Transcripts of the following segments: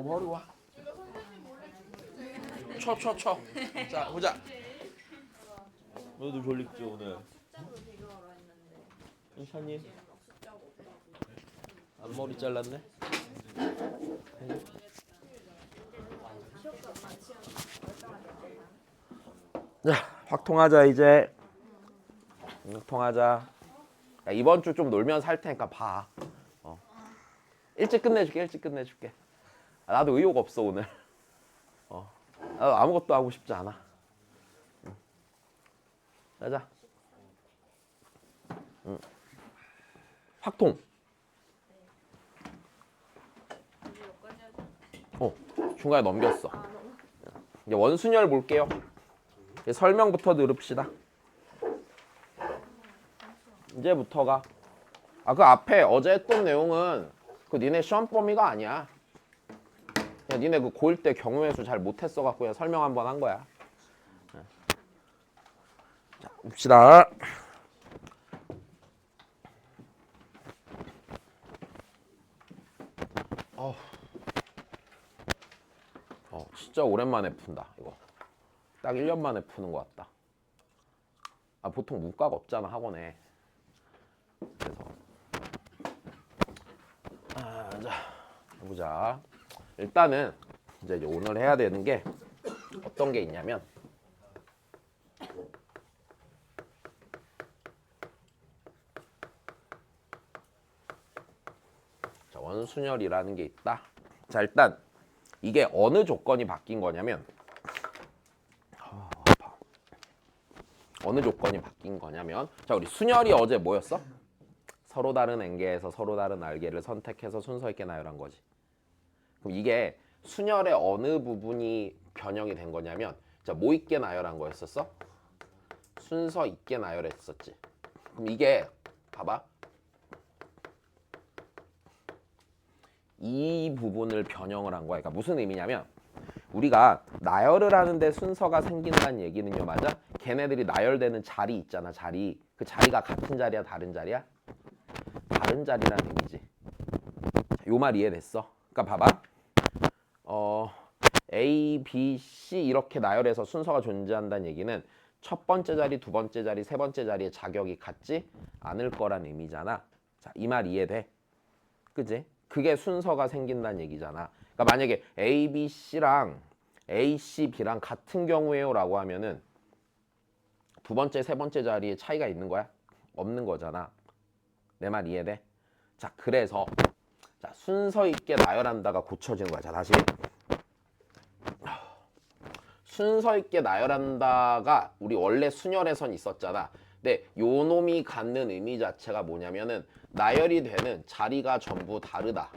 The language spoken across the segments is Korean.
머리 와. 쳐. 자, 보자. 너도 졸립지 오늘? 괜찮니? 앞머리 잘랐네? 자, 확통하자 이제. 확통하자. 야, 이번 주 좀 놀면 살 테니까 봐. 일찍 끝내줄게. 나도 의욕 없어 오늘. 나도 아무것도 하고 싶지 않아. 가자. 확통. 중간에 넘겼어. 이제 원순열 볼게요. 이제 설명부터 들읍시다. 이제부터가 그 앞에 어제 했던 내용은 그 니네 시험 범위가 아니야. 그냥 니네 그 고1 때 경우의 수 잘 못했어갖고 그냥 설명 한번 한 거야. 자, 봅시다. 진짜 오랜만에 푼다 이거. 딱 1년 만에 푸는 것 같다. 보통 문과가 없잖아 학원에. 그래서 자 보자. 일단은 이제 오늘 해야 되는 게 어떤 게 있냐면 자, 원순열이라는 게 있다. 자, 일단 이게 어느 조건이 바뀐 거냐면 어느 조건이 바뀐 거냐면 자, 우리 순열이 어제 뭐였어? 서로 다른 N개에서 서로 다른 R개를 선택해서 순서 있게 나열한 거지. 그럼 이게 순열의 어느 부분이 변형이 된 거냐면 자, 뭐 있게 나열한 거였었어? 순서 있게 나열했었지. 그럼 이게 봐봐. 이 부분을 변형을 한 거야. 그러니까 무슨 의미냐면 우리가 나열을 하는데 순서가 생긴다는 얘기는요, 맞아? 걔네들이 나열되는 자리 있잖아, 자리. 그 자리가 같은 자리야, 다른 자리야? 다른 자리라는 의미지. 요 말 이해됐어? 그러니까 봐봐. A, B, C 이렇게 나열해서 순서가 존재한다는 얘기는 첫 번째 자리, 두 번째 자리, 세 번째 자리의 자격이 같지 않을 거란 의미잖아. 자, 이 말 이해돼? 그지? 그게 순서가 생긴다는 얘기잖아. 그러니까 만약에 A, B, C랑 A, C, B랑 같은 경우에요 라고 하면은 두 번째, 세 번째 자리에 차이가 있는 거야? 없는 거잖아. 내 말 이해돼? 자, 그래서 자, 순서 있게 나열한다가 고쳐지는 거야. 자, 다시. 순서 있게 나열한다가 우리 원래 순열에선 있었잖아. 근데 요 놈이 갖는 의미 자체가 뭐냐면은 나열이 되는 자리가 전부 다르다.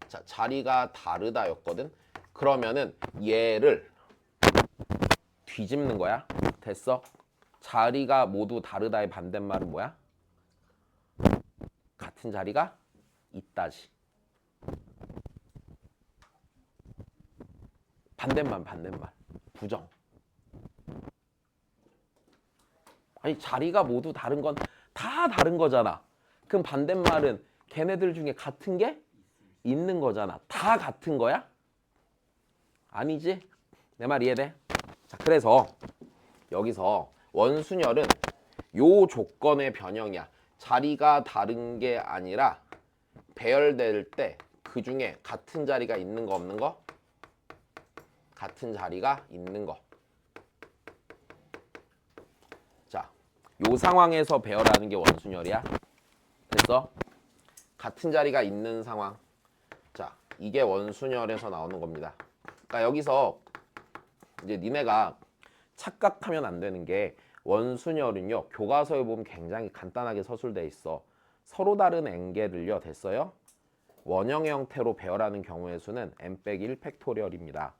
자, 자리가 다르다였거든. 그러면은 얘를 뒤집는 거야. 됐어? 자리가 모두 다르다의 반대말은 뭐야? 같은 자리가 있다지. 반대말. 부정. 아니, 자리가 모두 다른 건 다 다른 거잖아. 그럼 반대말은 걔네들 중에 같은 게 있는 거잖아. 다 같은 거야? 아니지? 내 말 이해돼? 자, 그래서 여기서 원순열은 요 조건의 변형이야. 자리가 다른 게 아니라 배열될 때 그 중에 같은 자리가 있는 거 없는 거? 같은 자리가 있는 거. 자, 요 상황에서 배열하는 게 원순열이야. 됐어? 같은 자리가 있는 상황. 자, 이게 원순열에서 나오는 겁니다. 그러니까 여기서 이제 니네가 착각하면 안 되는 게 원순열은요, 교과서에 보면 굉장히 간단하게 서술돼 있어. 서로 다른 N개들요, 됐어요? 원형의 형태로 배열하는 경우의 수는 n-1 팩토리얼입니다.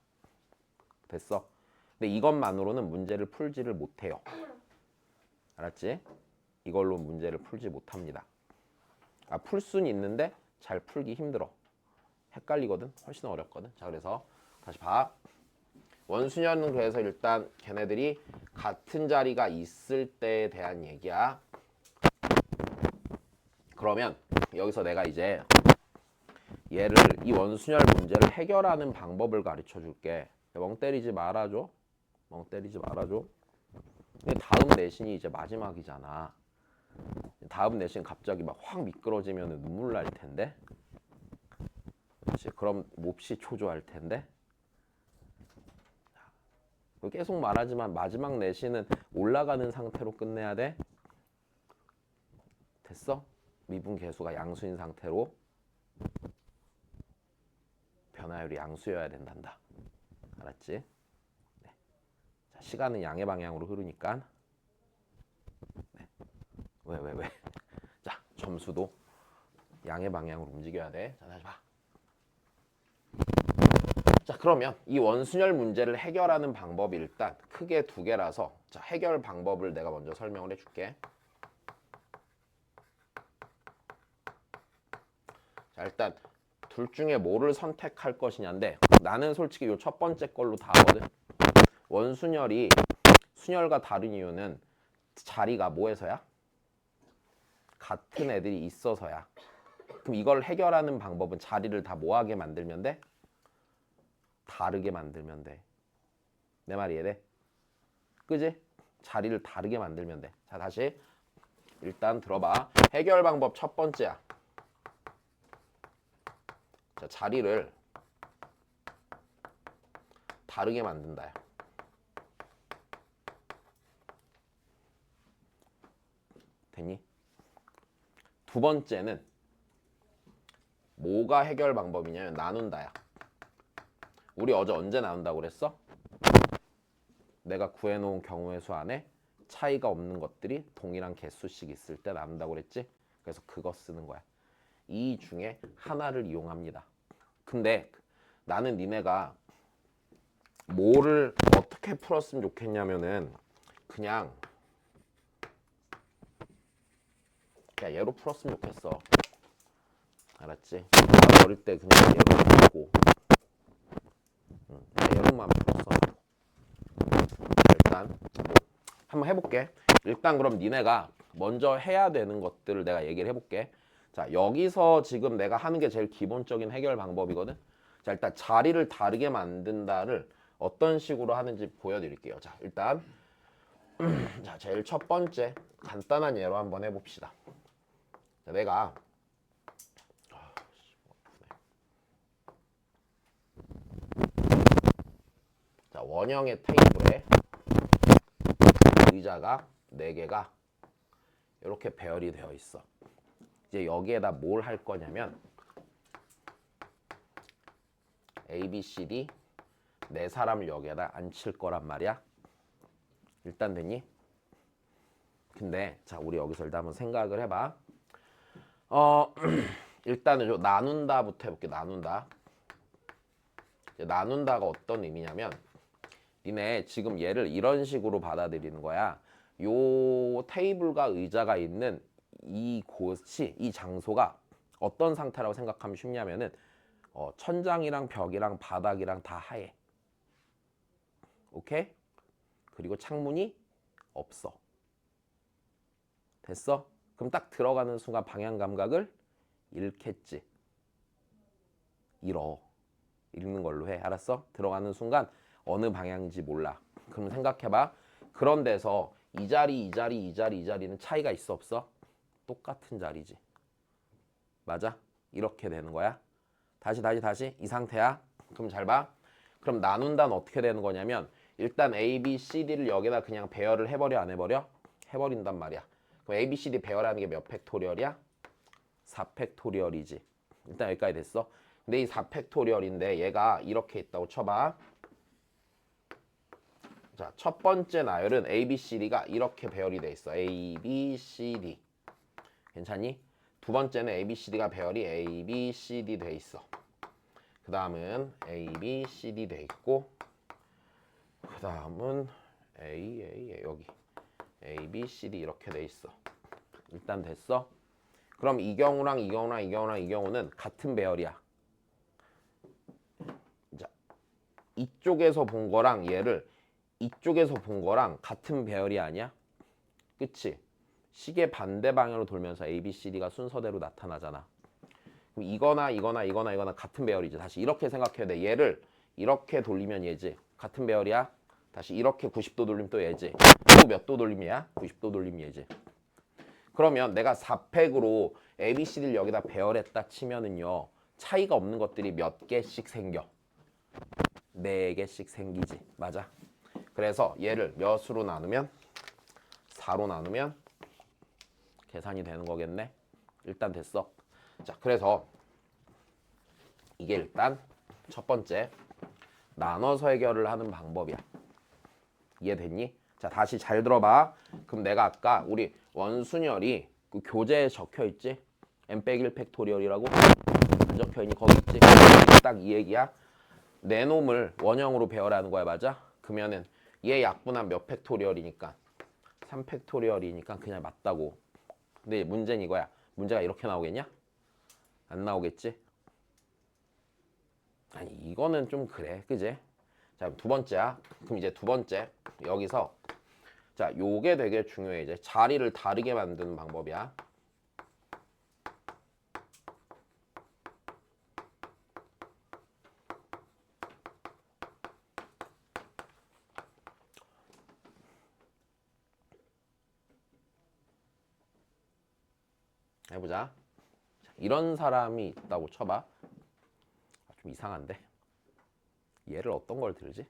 됐어? 근데 이것만으로는 문제를 풀지를 못해요. 알았지? 이걸로 문제를 풀지 못합니다. 풀 수는 있는데 잘 풀기 힘들어. 헷갈리거든? 훨씬 어렵거든? 자, 그래서 다시 봐. 원순열은 그래서 일단 걔네들이 같은 자리가 있을 때에 대한 얘기야. 그러면 여기서 내가 이제 얘를 이 원순열 문제를 해결하는 방법을 가르쳐 줄게. 멍 때리지 말아줘. 멍 때리지 말아줘. 근데 다음 내신이 이제 마지막이잖아. 다음 내신 갑자기 막 확 미끄러지면 눈물 날 텐데. 그렇지. 그럼 몹시 초조할 텐데. 계속 말하지만 마지막 내신은 올라가는 상태로 끝내야 돼. 됐어? 미분 계수가 양수인 상태로 변화율이 양수여야 된단다. 알았지? 네. 자, 시간은 양의 방향으로 흐르니까. 네. 왜? 자, 점수도 양의 방향으로 움직여야 돼. 자, 다시 봐. 자, 그러면 이 원순열 문제를 해결하는 방법이 일단 크게 두 개라서 자, 해결 방법을 내가 먼저 설명을 해줄게. 자, 일단 둘 중에 뭐를 선택할 것이냐인데 나는 솔직히 요 첫 번째 걸로 다 하거든. 원순열이 순열과 다른 이유는 자리가 뭐에서야? 같은 애들이 있어서야. 그럼 이걸 해결하는 방법은 자리를 다 뭐하게 만들면 돼? 다르게 만들면 돼. 내 말이 이해돼? 그지? 자리를 다르게 만들면 돼. 자, 다시 일단 들어봐. 해결 방법 첫 번째야. 자, 자리를 다르게 만든다요. 됐니? 두 번째는 뭐가 해결 방법이냐면 나눈다야. 우리 어제 언제 나눈다고 그랬어? 내가 구해놓은 경우의 수 안에 차이가 없는 것들이 동일한 개수씩 있을 때 나눈다고 그랬지? 그래서 그거 쓰는 거야. 이 중에 하나를 이용합니다. 근데 나는 니네가 뭐를 어떻게 풀었으면 좋겠냐면은 그냥 얘로 풀었으면 좋겠어. 알았지? 나 어릴 때 그냥 얘로 풀고 얘로만 풀었어. 일단 한번 해볼게. 일단 그럼 니네가 먼저 해야 되는 것들을 내가 얘기를 해볼게. 자, 여기서 지금 내가 하는 게 제일 기본적인 해결 방법이거든. 자, 일단 자리를 다르게 만든다를 어떤 식으로 하는지 보여드릴게요. 자, 일단 자, 제일 첫 번째 간단한 예로 한번 해봅시다. 자, 내가 자, 원형의 테이블에 의자가 4개가 이렇게 배열이 되어 있어. 이제 여기에다 뭘 할 거냐면 A, B, C, D 4사람을 여기에다 앉힐 거란 말이야. 일단 됐니? 근데 자, 우리 여기서 일단 한번 생각을 해봐. 일단은 좀 나눈다부터 해볼게. 나눈다. 나눈다가 어떤 의미냐면 니네 지금 얘를 이런 식으로 받아들이는 거야. 요 테이블과 의자가 있는 이곳이, 이 장소가 어떤 상태라고 생각하면 쉽냐면은 천장이랑 벽이랑 바닥이랑 다 하얘. 오케이? 그리고 창문이 없어. 됐어? 그럼 딱 들어가는 순간 방향 감각을 잃겠지. 읽는 걸로 해. 알았어? 들어가는 순간 어느 방향인지 몰라. 그럼 생각해봐. 그런 데서 이 자리, 이 자리, 이 자리, 이 자리는 차이가 있어 없어? 똑같은 자리지. 맞아? 이렇게 되는 거야. 다시 이 상태야. 그럼 잘 봐. 그럼 나눈다는 어떻게 되는 거냐면 일단 A, B, C, D를 여기다 그냥 배열을 해버려 안 해버려? 해버린단 말이야. 그럼 A, B, C, D 배열하는 게 몇 팩토리얼이야? 4팩토리얼이지. 일단 여기까지 됐어. 근데 이 4팩토리얼인데 얘가 이렇게 있다고 쳐봐. 자, 첫 번째 나열은 A, B, C, D가 이렇게 배열이 돼 있어. A, B, C, D. 괜찮니? 두 번째는 A, B, C, D가 배열이 A, B, C, D 돼 있어. 그 다음은 A, B, C, D 돼 있고 그 다음은 A, 여기 A, B, C, D 이렇게 돼 있어. 일단 됐어? 그럼 이 경우랑 이 경우랑 이 경우랑 이 경우는 같은 배열이야. 자, 이쪽에서 본 거랑 얘를 이쪽에서 본 거랑 같은 배열이 아니야? 그치? 시계 반대 방향으로 돌면서 A, B, C, D가 순서대로 나타나잖아. 그럼 이거나 같은 배열이지. 다시 이렇게 생각해야 돼. 얘를 이렇게 돌리면 얘지. 같은 배열이야. 다시 이렇게 90도 돌리면 또 얘지. 또 몇 도 돌림이야? 90도 돌림 얘지. 그러면 내가 4팩으로 ABCD를 여기다 배열했다 치면은요. 차이가 없는 것들이 몇 개씩 생겨? 4개씩 생기지. 맞아. 그래서 얘를 몇으로 나누면? 4로 나누면 계산이 되는 거겠네. 일단 됐어. 자, 그래서 이게 일단 첫 번째 나눠서 해결을 하는 방법이야. 이해됐니? 자, 다시 잘 들어봐. 그럼 내가 아까 우리 원순열이 그 교재에 적혀있지? n-1 팩토리얼이라고 안 적혀있니? 거기 있지? 딱 이 얘기야. 내 놈을 원형으로 배열하는 거야. 맞아? 그러면은 얘 약분한 몇 팩토리얼이니까 3 팩토리얼이니까 그냥 맞다고. 근데 문제는 이거야. 문제가 이렇게 나오겠냐? 안 나오겠지? 아니 이거는 좀 그래. 그지? 자, 두 번째야. 그럼 이제 두 번째 여기서 자, 요게 되게 중요해. 이제 자리를 다르게 만드는 방법이야. 해보자. 자, 이런 사람이 있다고 쳐봐. 좀 이상한데. 얘를 어떤 걸 들지?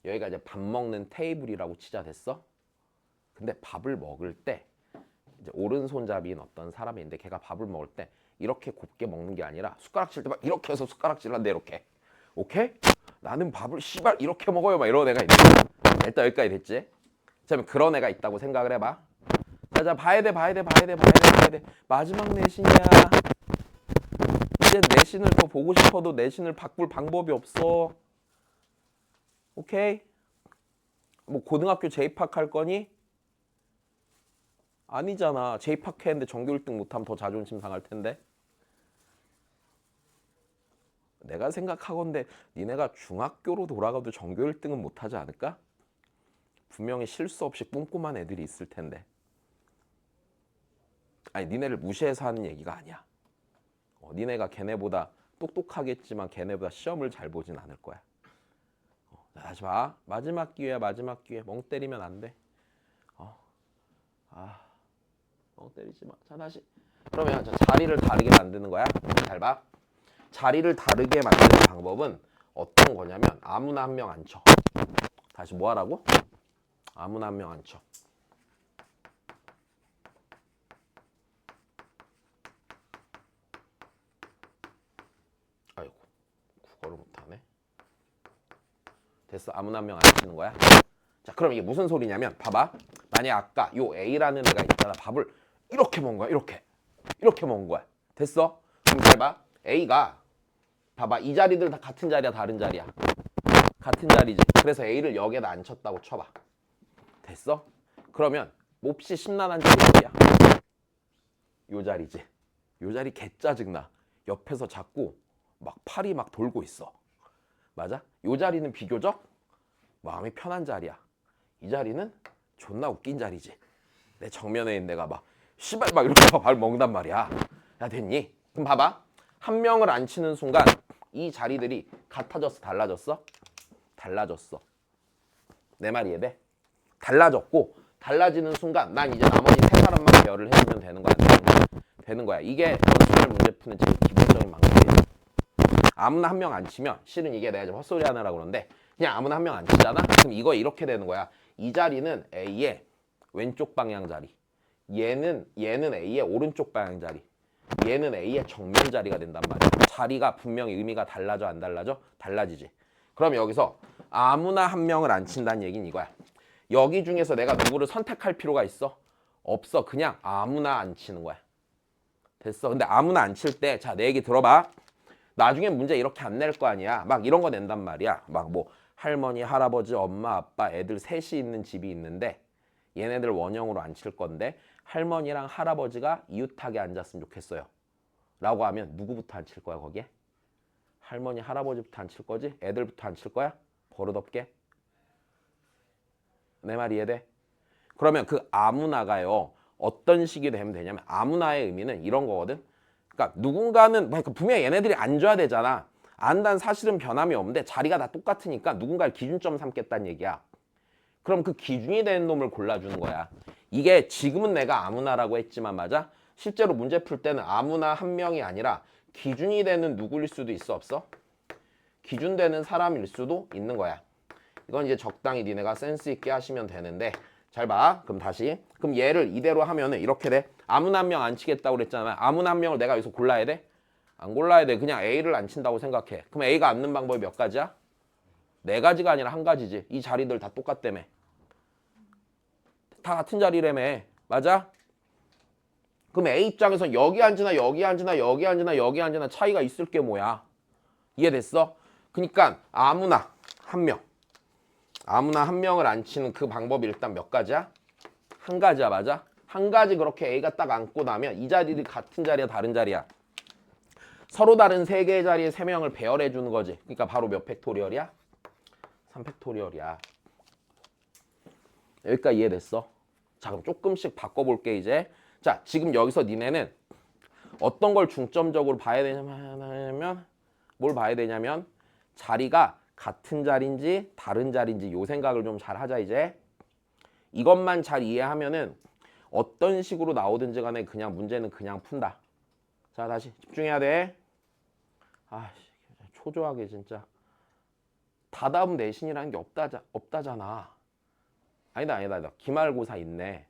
여기가 이제 밥 먹는 테이블이라고 치자. 됐어? 근데 밥을 먹을 때 이제 오른손잡이인 어떤 사람인데 걔가 밥을 먹을 때 이렇게 곱게 먹는 게 아니라 숟가락질 때 막 이렇게 해서 숟가락질한데 이렇게. 오케이? 나는 밥을 씨발 이렇게 먹어요 막 이런 애가 있는 거야. 일단 여기까지 됐지? 자, 그런 애가 있다고 생각을 해봐. 자, 봐야 돼. 마지막 내신이야. 이제 내신을 더 보고 싶어도 내신을 바꿀 방법이 없어. 오케이? 뭐 고등학교 재입학할 거니? 아니잖아. 재입학했는데 전교 1등 못하면 더 자존심 상할 텐데. 내가 생각하건대 니네가 중학교로 돌아가도 전교 1등은 못하지 않을까? 분명히 실수 없이 꼼꼼한 애들이 있을 텐데. 아니 니네를 무시해서 하는 얘기가 아니야. 니네가 걔네보다 똑똑하겠지만 걔네보다 시험을 잘 보진 않을 거야. 자, 다시 봐. 마지막 기회야. 마지막 기회. 멍 때리면 안 돼. 멍 때리지 마. 자, 다시. 그러면 자, 자리를 다르게 만드는 거야. 잘 봐. 자리를 다르게 만드는 방법은 어떤 거냐면 아무나 한 명 앉혀. 다시 뭐 하라고? 아무나 한 명 앉혀. 아이고 국어를 못하네. 됐어. 아무나 한 명 앉히는 거야. 자, 그럼 이게 무슨 소리냐면 봐봐. 만약 아까 요 A라는 애가 있잖아. 밥을 이렇게 먹은 거야. 이렇게 먹은 거야. 됐어? 그럼 잘 봐. A가 봐봐. 이 자리들 다 같은 자리야 다른 자리야? 같은 자리지. 그래서 A를 여기에다 앉혔다고 쳐봐. 됐어? 그러면 몹시 심란한 자리 어디야? 요 자리지. 요 자리 개 짜증나. 옆에서 자꾸 막 팔이 막 돌고 있어. 맞아? 요 자리는 비교적 마음이 편한 자리야. 이 자리는 존나 웃긴 자리지. 내 정면에 있는 내가 막 씨발 막 이렇게 발 먹는단 말이야. 야, 됐니? 그럼 봐봐. 한 명을 앉히는 순간 이 자리들이 같아졌어 달라졌어? 달라졌어. 내 말이 이해돼? 달라졌고 달라지는 순간 난 이제 나머지 세 사람만 배열을 해주면 되는 거야. 되는 거야. 이게 원순열 문제 푸는 제일 기본적인 방법이야. 아무나 한 명 앉히면 실은 이게 내가 좀 헛소리 하느라고 그러는데 그냥 아무나 한 명 앉히잖아? 그럼 이거 이렇게 되는 거야. 이 자리는 A의 왼쪽 방향 자리. 얘는 A의 오른쪽 방향 자리. 얘는 A의 정면 자리가 된단 말이야. 자리가 분명히 의미가 달라져 안 달라져? 달라지지. 그럼 여기서 아무나 한 명을 앉힌다는 얘기는 이거야. 여기 중에서 내가 누구를 선택할 필요가 있어? 없어. 그냥 아무나 앉히는 거야. 됐어. 근데 아무나 앉힐 때 자, 내 얘기 들어봐. 나중에 문제 이렇게 안 낼 거 아니야. 막 이런 거 낸단 말이야. 막 뭐 할머니, 할아버지, 엄마, 아빠, 애들 셋이 있는 집이 있는데 얘네들 원형으로 앉힐 건데 할머니랑 할아버지가 이웃하게 앉았으면 좋겠어요. 라고 하면 누구부터 앉힐 거야 거기에? 할머니, 할아버지부터 앉힐 거지? 애들부터 앉힐 거야? 버릇없게? 내 말 이해돼? 그러면 그 아무나가요. 어떤 식이 되면 되냐면 아무나의 의미는 이런 거거든. 그러니까 누군가는 분명히 얘네들이 앉아야 되잖아. 안단 사실은 변함이 없는데 자리가 다 똑같으니까 누군가를 기준점 삼겠다는 얘기야. 그럼 그 기준이 되는 놈을 골라주는 거야. 이게 지금은 내가 아무나라고 했지만 맞아? 실제로 문제 풀 때는 아무나 한 명이 아니라 기준이 되는 누구일 수도 있어 없어? 기준 되는 사람일 수도 있는 거야. 이건 이제 적당히 니네가 센스 있게 하시면 되는데 잘 봐. 그럼 다시. 그럼 얘를 이대로 하면은 이렇게 돼. 아무나 한 명 안 치겠다고 그랬잖아. 아무나 한 명을 내가 여기서 골라야 돼? 안 골라야 돼. 그냥 A를 안 친다고 생각해. 그럼 A가 앉는 방법이 몇 가지야? 네 가지가 아니라 한 가지지. 이 자리들 다 똑같다며. 다 같은 자리라며. 맞아? 그럼 A 입장에서 여기 앉으나 여기 앉으나 여기 앉으나 여기 앉으나 차이가 있을 게 뭐야? 이해됐어? 그러니까 아무나 한 명. 아무나 한 명을 앉히는 그 방법이 일단 몇 가지야? 한 가지야. 맞아? 한 가지 그렇게 A가 딱 앉고 나면 이 자리들이 같은 자리야 다른 자리야? 서로 다른 세 개의 자리에 세 명을 배열해 주는 거지. 그러니까 바로 몇 팩토리얼이야? 3팩토리얼이야. 여기까지 이해됐어? 자, 그럼 조금씩 바꿔볼게 이제. 자, 지금 여기서 니네는 어떤 걸 중점적으로 봐야 되냐면 뭘 봐야 되냐면 자리가 같은 자리인지 다른 자리인지 요 생각을 좀 잘 하자 이제. 이것만 잘 이해하면은 어떤 식으로 나오든지 간에 그냥 문제는 그냥 푼다. 자, 다시 집중해야 돼. 아씨, 초조하게 진짜. 다다음 내신이라는 게 없다잖아. 아니다. 기말고사 있네.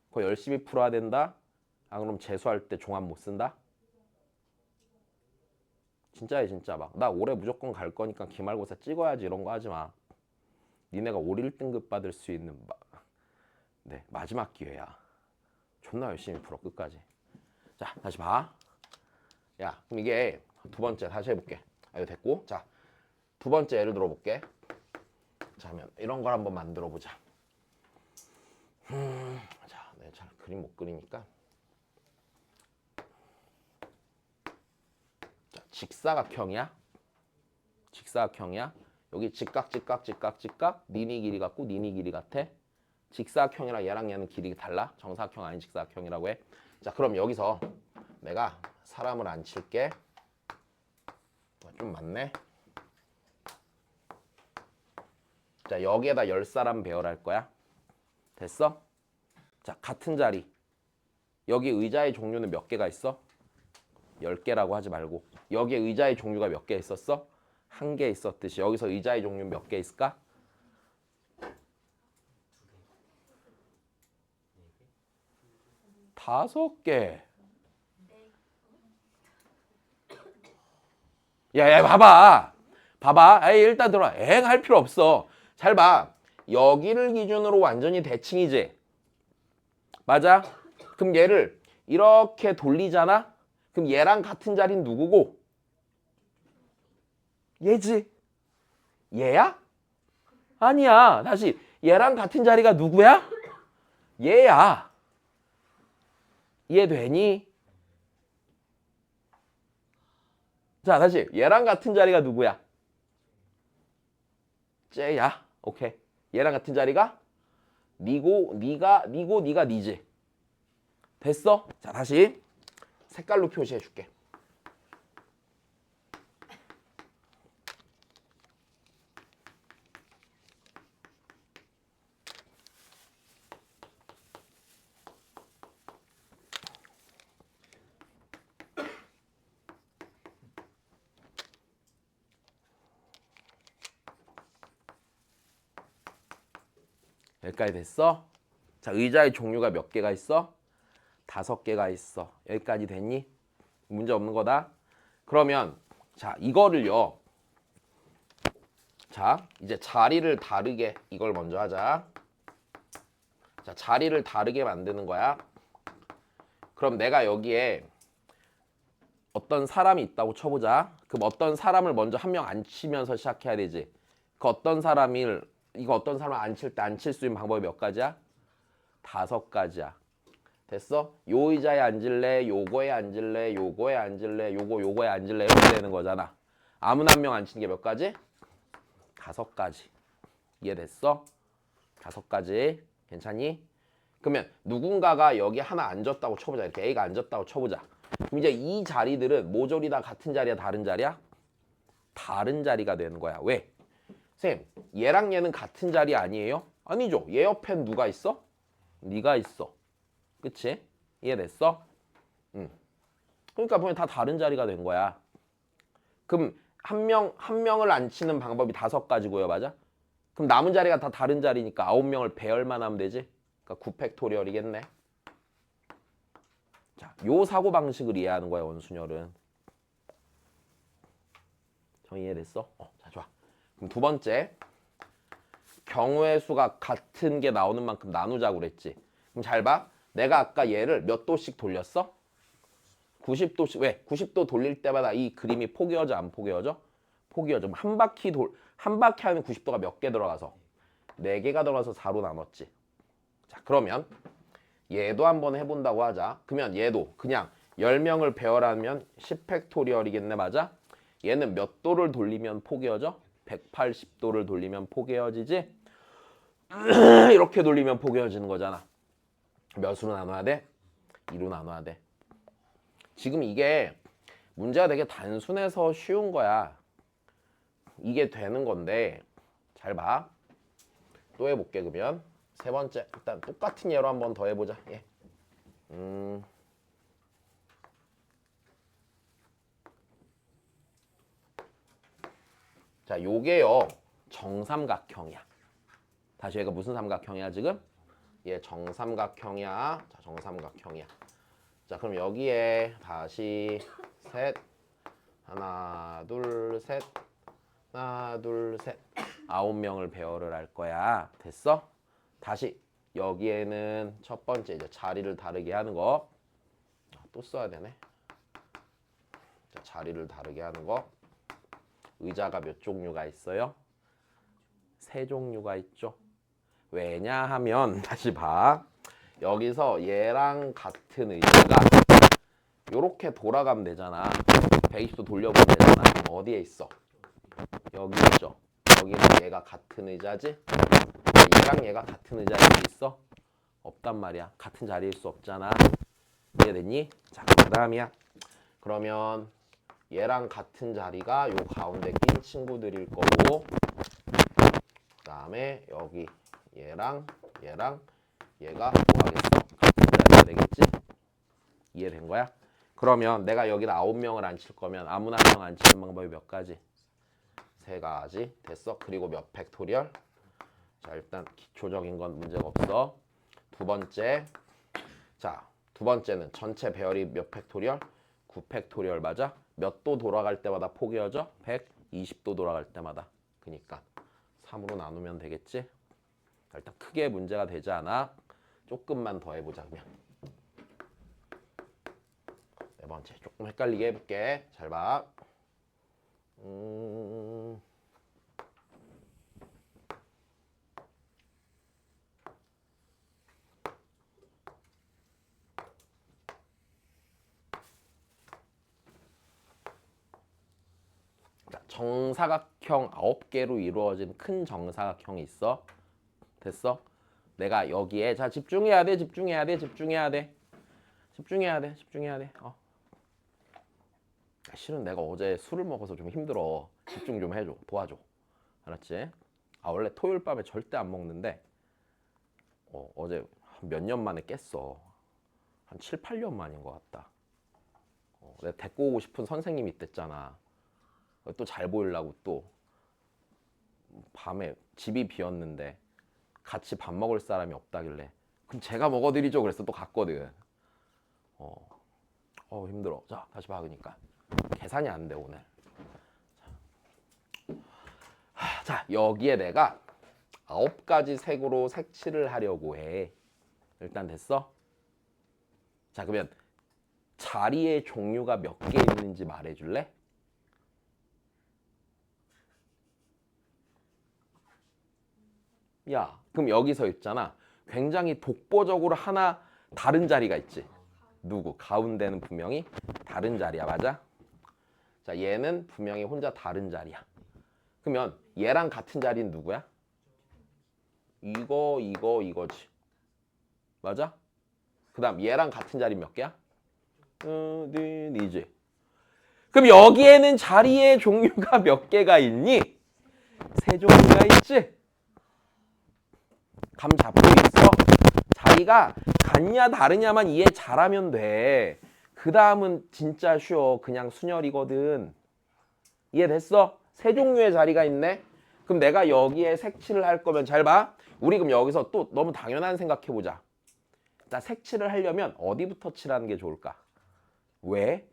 그거 열심히 풀어야 된다? 아, 그럼 재수할 때 종합 못 쓴다? 진짜야 진짜. 막 나 올해 무조건 갈 거니까 기말고사 찍어야지 이런 거 하지 마. 니네가 올 1등급 받을 수 있는 네, 마지막 기회야. 존나 열심히 풀어 끝까지. 자, 다시 봐. 야, 그럼 이게 두 번째 다시 해볼게. 아, 이거 됐고. 자, 두 번째 예를 들어볼게. 자, 그러면 이런 걸 한번 만들어 보자. 자, 내가 잘 그림 못 그리니까. 자, 직사각형이야. 직사각형이야. 여기 직각. 니니 길이 같고 니니 길이 같아. 직사각형이랑 얘랑 얘는 길이 달라. 정사각형 아닌 직사각형이라고 해. 자, 그럼 여기서 내가 사람을 안 칠게. 좀 많네. 자, 여기에다 10사람 배열할 거야. 됐어? 자, 같은 자리. 여기 의자의 종류는 몇 개가 있어? 10개라고 하지 말고 여기에 의자의 종류가 몇 개 있었어? 1개 있었듯이 여기서 의자의 종류는 몇 개 있을까? 5개. 야, 봐봐. 에이, 일단 들어와. 할 필요 없어. 잘 봐. 여기를 기준으로 완전히 대칭이지. 맞아? 그럼 얘를 이렇게 돌리잖아? 그럼 얘랑 같은 자리는 누구고? 얘지. 얘야? 아니야. 다시. 얘랑 같은 자리가 누구야? 얘야. 이해되니? 자, 다시. 얘랑 같은 자리가 누구야? 쟤야. 오케이. 얘랑 같은 자리가 니가 니지. 됐어? 자, 다시 색깔로 표시해 줄게. 여기까지 됐어? 자, 의자의 종류가 몇 개가 있어? 5개가 있어. 여기까지 됐니? 문제 없는 거다. 그러면 자, 이거를요. 자, 이제 자리를 다르게 이걸 먼저 하자. 자, 자리를 다르게 만드는 거야. 그럼 내가 여기에 어떤 사람이 있다고 쳐보자. 그럼 어떤 사람을 먼저 한 명 앉히면서 시작해야 되지. 그 어떤 사람을 이거 어떤 사람을 앉힐 때 앉힐 수 있는 방법이 몇 가지야? 5가지야. 됐어? 요 의자에 앉을래? 요거에 앉을래? 요거에 앉을래? 요거에 앉을래? 이렇게 되는 거잖아. 아무나 한 명 앉히는 게 몇 가지? 5가지. 이해됐어? 5가지. 괜찮니? 그러면 누군가가 여기 하나 앉았다고 쳐보자. 이렇게 A가 앉았다고 쳐보자. 그럼 이제 이 자리들은 모조리 다 같은 자리야, 다른 자리야? 다른 자리가 되는 거야. 왜? 쌤, 얘랑 얘는 같은 자리 아니에요? 아니죠. 얘 옆엔 누가 있어? 네가 있어. 그치? 이해됐어? 응. 그러니까 보면 다 다른 자리가 된 거야. 그럼 한 명을 앉히는 방법이 5가지고요. 맞아? 그럼 남은 자리가 다 다른 자리니까 9명을 배열만 하면 되지? 그러니까 9팩토리얼이겠네. 자, 요 사고방식을 이해하는 거야, 원순열은. 정의 이해됐어? 자, 좋아. 그럼 두 번째. 경우의 수가 같은 게 나오는 만큼 나누자고 그랬지. 그럼 잘 봐. 내가 아까 얘를 몇 도씩 돌렸어? 90도씩. 왜? 90도 돌릴 때마다 이 그림이 포개어져, 안 포개어져? 포개어져. 한 바퀴 하면 90도가 몇 개 들어가서? 4개가 들어가서 4로 나눴지. 자, 그러면 얘도 한번 해본다고 하자. 그러면 얘도 그냥 10명을 배열하면 10팩토리얼이겠네. 맞아? 얘는 몇 도를 돌리면 포개어져? 180도를 돌리면 포개어지지? 이렇게 돌리면 포개어지는 거잖아. 몇으로 나눠야 돼? 2로 나눠야 돼. 지금 이게 문제가 되게 단순해서 쉬운 거야. 이게 되는 건데 잘 봐. 또 해볼게. 그러면 세 번째. 일단 똑같은 예로 한번 더 해보자. 예. 자, 요게요 정삼각형이야. 다시 얘가 무슨 삼각형이야 지금? 얘 정삼각형이야. 자, 정삼각형이야. 자, 그럼 여기에 다시 셋, 하나, 둘, 셋, 하나, 둘, 셋, 9명을 배열을 할 거야. 됐어? 다시 여기에는 첫 번째 이제 자리를 다르게 하는 거. 또 써야 되네. 자, 자리를 다르게 하는 거. 의자가 몇 종류가 있어요? 3종류가 있죠. 왜냐하면 다시 봐. 여기서 얘랑 같은 의자가 요렇게 돌아가면 되잖아. 120도 돌려보면 되잖아. 어디에 있어? 여기 있죠. 여기는 얘가 같은 의자지? 얘랑 얘가 같은 의자에 있어? 없단 말이야. 같은 자리일 수 없잖아. 이해됐니? 자, 그 다음이야. 그러면 얘랑 같은 자리가 요 가운데 낀 친구들일 거고, 그 다음에 여기 얘랑 얘가 뭐 하겠어? 같은 자리가 되겠지? 이해된 거야? 그러면 내가 여기다 9명을 앉힐 거면 아무나 한 명 앉히는 방법이 몇 가지? 3가지. 됐어? 그리고 몇 팩토리얼? 자, 일단 기초적인 건 문제가 없어. 두 번째. 자, 두 번째는 전체 배열이 몇 팩토리얼? 9팩토리얼 맞아? 몇 도 돌아갈 때마다 포개어져? 120도 돌아갈 때마다. 그니까 3으로 나누면 되겠지? 자, 일단 크게 문제가 되지 않아. 조금만 더 해보자 그러면. 네 번째 조금 헷갈리게 해볼게. 잘 봐. 정사각형 9개로 이루어진 큰 정사각형이 있어. 됐어? 내가 여기에 자 집중해야 돼. 집중해야 돼. 실은 내가 어제 술을 먹어서 좀 힘들어. 집중 좀 해줘. 도와줘. 알았지? 원래 토요일 밤에 절대 안 먹는데 어제 몇 년 만에 깼어. 한 7, 8년 만인 것 같다. 내가 데리고 오고 싶은 선생님이 있댔잖아. 또 잘 보이려고 또 밤에 집이 비었는데 같이 밥 먹을 사람이 없다길래 그럼 제가 먹어드리죠. 그래서 또 갔거든. 힘들어. 자, 다시 박으니까 계산이 안 돼 오늘. 자, 여기에 내가 9가지 색으로 색칠을 하려고 해. 일단 됐어? 자, 그러면 자리의 종류가 몇 개 있는지 말해줄래? 야, 그럼 여기서 있잖아. 굉장히 독보적으로 하나 다른 자리가 있지. 누구? 가운데는 분명히 다른 자리야. 맞아? 자, 얘는 분명히 혼자 다른 자리야. 그러면 얘랑 같은 자리는 누구야? 이거지. 맞아? 그 다음 얘랑 같은 자리 몇 개야? 이지. 그럼 여기에는 자리의 종류가 몇 개가 있니? 세 종류가 있지? 감 잡고 있어? 자리가 같냐 다르냐만 이해 잘하면 돼. 그 다음은 진짜 쉬워. 그냥 순열이거든. 이해됐어? 세 종류의 자리가 있네. 그럼 내가 여기에 색칠을 할 거면 잘 봐. 우리 그럼 여기서 또 너무 당연한 생각해보자. 나 색칠을 하려면 어디부터 칠하는 게 좋을까? 왜?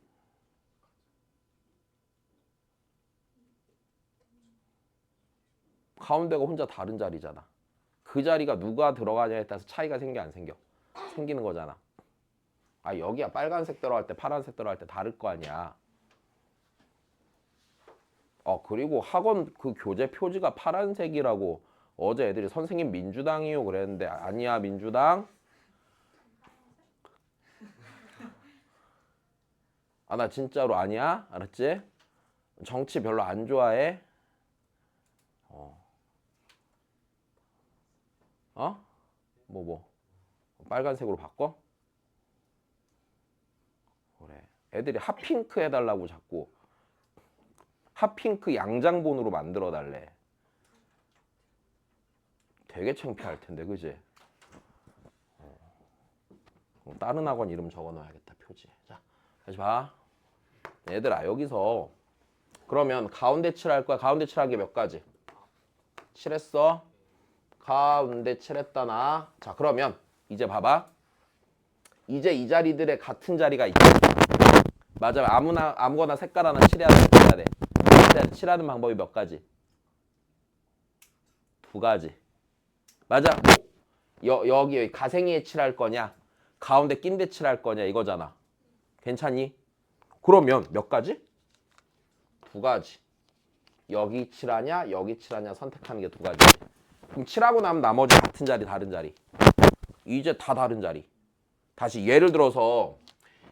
가운데가 혼자 다른 자리잖아. 그 자리가 누가 들어가냐에 따라서 차이가 생겨 안 생겨? 생기는 거잖아. 아 여기야 빨간색 들어갈 때 파란색 들어갈 때 다를 거 아니야. 그리고 학원 그 교재 표지가 파란색이라고 어제 애들이 선생님 민주당이요 그랬는데 아니야 민주당. 나 진짜로 아니야 알았지? 정치 별로 안 좋아해. 뭐 빨간색으로 바꿔? 그래 애들이 핫핑크 해달라고 자꾸 핫핑크 양장본으로 만들어 달래. 되게 창피할 텐데 그지? 다른 학원 이름 적어 놓아야겠다 표지에. 자 다시 봐. 얘들아 여기서 그러면 가운데 칠할 거야. 가운데 칠한 게 몇 가지? 칠했어? 가운데 칠했다 나. 자 그러면 이제 봐봐. 이제 이 자리들의 같은 자리가 있지. 맞아. 아무거나 색깔 하나 칠해야 돼. 칠하는 방법이 몇 가지? 두 가지. 맞아. 여기 가생이에 칠할 거냐? 가운데 낀 데 칠할 거냐 이거잖아. 괜찮니? 그러면 몇 가지? 두 가지. 여기 칠하냐 여기 칠하냐 선택하는 게 두 가지. 그럼 칠하고 나면 나머지 같은 자리 다른 자리. 이제 다 다른 자리. 다시 예를 들어서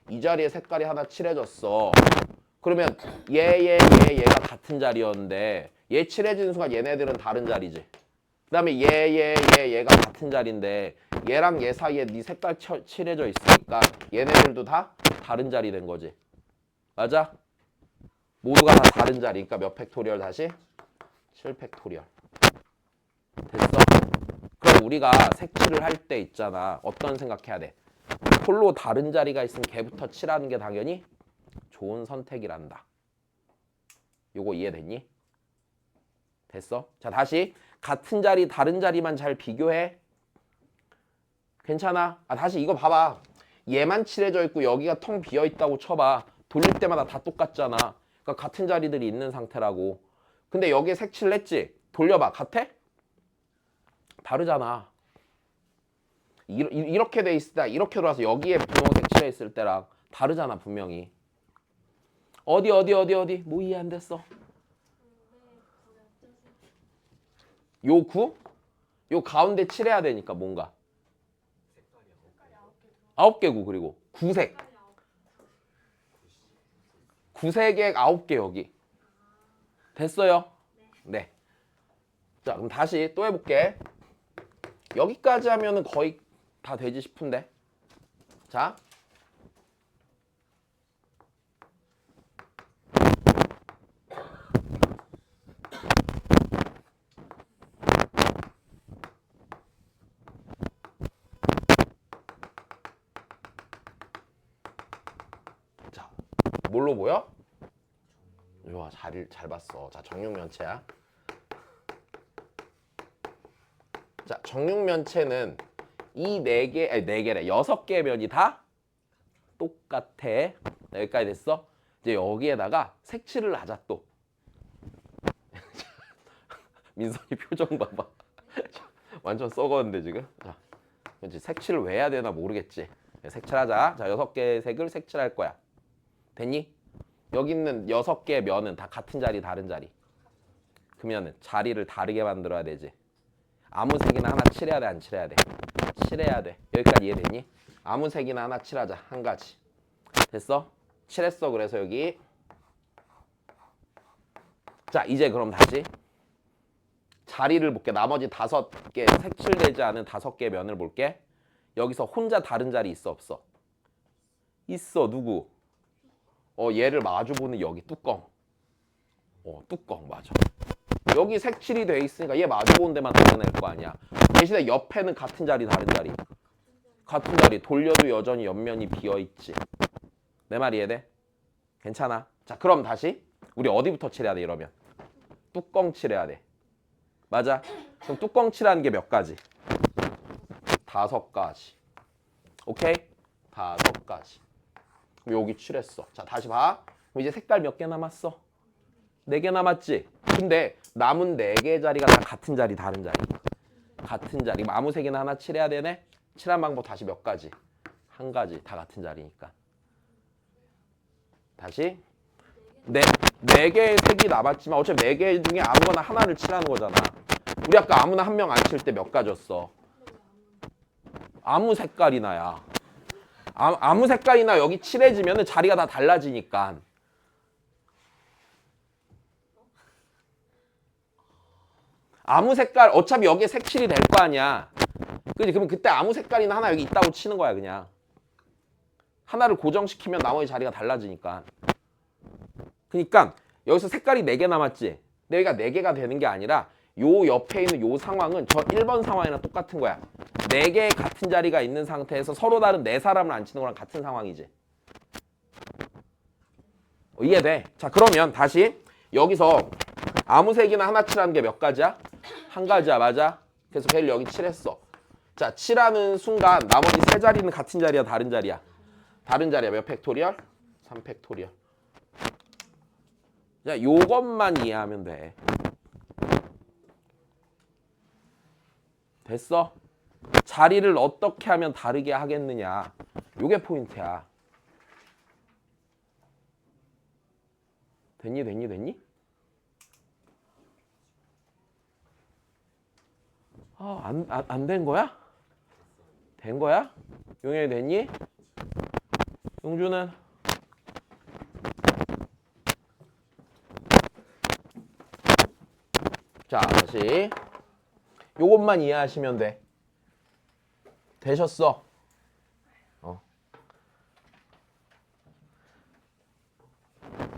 이 자리에 색깔이 하나 칠해졌어. 그러면 얘가 같은 자리였는데 얘 칠해지는 순간 얘네들은 다른 자리지. 그 다음에 얘가 같은 자리인데 얘랑 얘 사이에 네 색깔 칠해져 있으니까 얘네들도 다 다른 자리 된 거지. 맞아? 모두가 다 다른 자리. 그러니까 몇 팩토리얼 다시? 7팩토리얼. 됐어? 그럼 우리가 색칠을 할 때 있잖아. 어떤 생각해야 돼? 홀로 다른 자리가 있으면 걔부터 칠하는 게 당연히 좋은 선택이란다. 요거 이해됐니? 됐어? 자 다시 같은 자리 다른 자리만 잘 비교해. 괜찮아? 다시 이거 봐봐. 얘만 칠해져 있고 여기가 텅 비어 있다고 쳐봐. 돌릴 때마다 다 똑같잖아. 그러니까 같은 자리들이 있는 상태라고. 근데 여기에 색칠을 했지? 돌려봐. 같아? 다르잖아. 이렇게 돼 있을 때 이렇게 돌아서 여기에 분홍색 칠해 있을 때랑 다르잖아 분명히. 어디 뭐 이해 안 됐어? 요 구? 요 가운데 칠해야 되니까 뭔가 9개 구 그리고 구색 구색에 9개 여기 됐어요? 네. 자 그럼 다시 또 해볼게. 여기까지 하면은 거의 다 되지 싶은데. 자 뭘로 보여? 좋아, 잘 봤어. 자, 정육면체야. 자, 정육면체는 이 4개, 아니 4개래. 6개의 면이 다 똑같아. 여기까지 됐어? 이제 여기에다가 색칠을 하자 또. 민선이 표정 봐봐. 완전 썩었는데 지금. 자, 그렇지. 색칠을 왜 해야 되나 모르겠지. 색칠하자. 자, 6개의 색을 색칠할 거야. 됐니? 여기 있는 6개의 면은 다 같은 자리 다른 자리. 그러면 자리를 다르게 만들어야 되지. 아무 색이나 하나 칠해야 돼 안 칠해야 돼? 칠해야 돼. 여기까지 이해되니? 아무 색이나 하나 칠하자. 한 가지. 됐어? 칠했어. 그래서 여기 자 이제 그럼 다시 자리를 볼게. 나머지 5개 색칠되지 않은 5개의 면을 볼게. 여기서 혼자 다른 자리 있어 없어? 있어. 누구? 얘를 마주보는 여기 뚜껑. 뚜껑 맞아. 여기 색칠이 돼 있으니까 얘 마주보는 데만 드러낼 거 아니야. 대신에 옆에는 같은 자리 다른 자리. 같은 자리 돌려도 여전히 옆면이 비어있지. 내 말이 이해돼? 괜찮아. 자 그럼 다시 우리 어디부터 칠해야 돼 이러면? 뚜껑 칠해야 돼. 맞아? 그럼 뚜껑 칠하는 게 몇 가지? 5가지. 오케이? 5가지. 그럼 여기 칠했어. 자 다시 봐. 그럼 이제 색깔 몇 개 남았어? 4개 남았지? 근데 남은 4개 자리가 다 같은 자리 다른 자리. 같은 자리. 아무 색이나 하나 칠해야 되네? 칠한 방법 다시 몇 가지? 1가지. 다 같은 자리니까. 다시. 네 개의 색이 남았지만 어차피 4개 중에 아무거나 하나를 칠하는 거잖아. 우리 아까 아무나 한 명 안 칠 때 몇 가지였어? 아무 색깔이나야. 아무 색깔이나 여기 칠해지면 자리가 다 달라지니까. 아무 색깔 어차피 여기에 색칠이 될 거 아니야. 그지? 그럼 그때 아무 색깔이나 하나 여기 있다고 치는 거야 그냥. 하나를 고정시키면 나머지 자리가 달라지니까. 그러니까 여기서 색깔이 4개 남았지. 근데 여기가 4개가 되는 게 아니라 요 옆에 있는 요 상황은 저 1번 상황이랑 똑같은 거야. 4개의 같은 자리가 있는 상태에서 서로 다른 4사람을 안 치는 거랑 같은 상황이지. 이해돼? 자 그러면 다시 여기서 아무 색이나 하나 칠하는 게 몇 가지야? 1가지야. 맞아? 그래서 걔를 여기 칠했어. 자 칠하는 순간 나머지 3자리는 같은 자리야 다른 자리야? 다른 자리야. 몇 팩토리얼? 3팩토리얼. 자 요것만 이해하면 돼. 됐어? 자리를 어떻게 하면 다르게 하겠느냐. 요게 포인트야. 됐니? 안 된 거야? 된 거야? 용현이 됐니? 용주는? 자 다시 요것만 이해하시면 돼. 되셨어?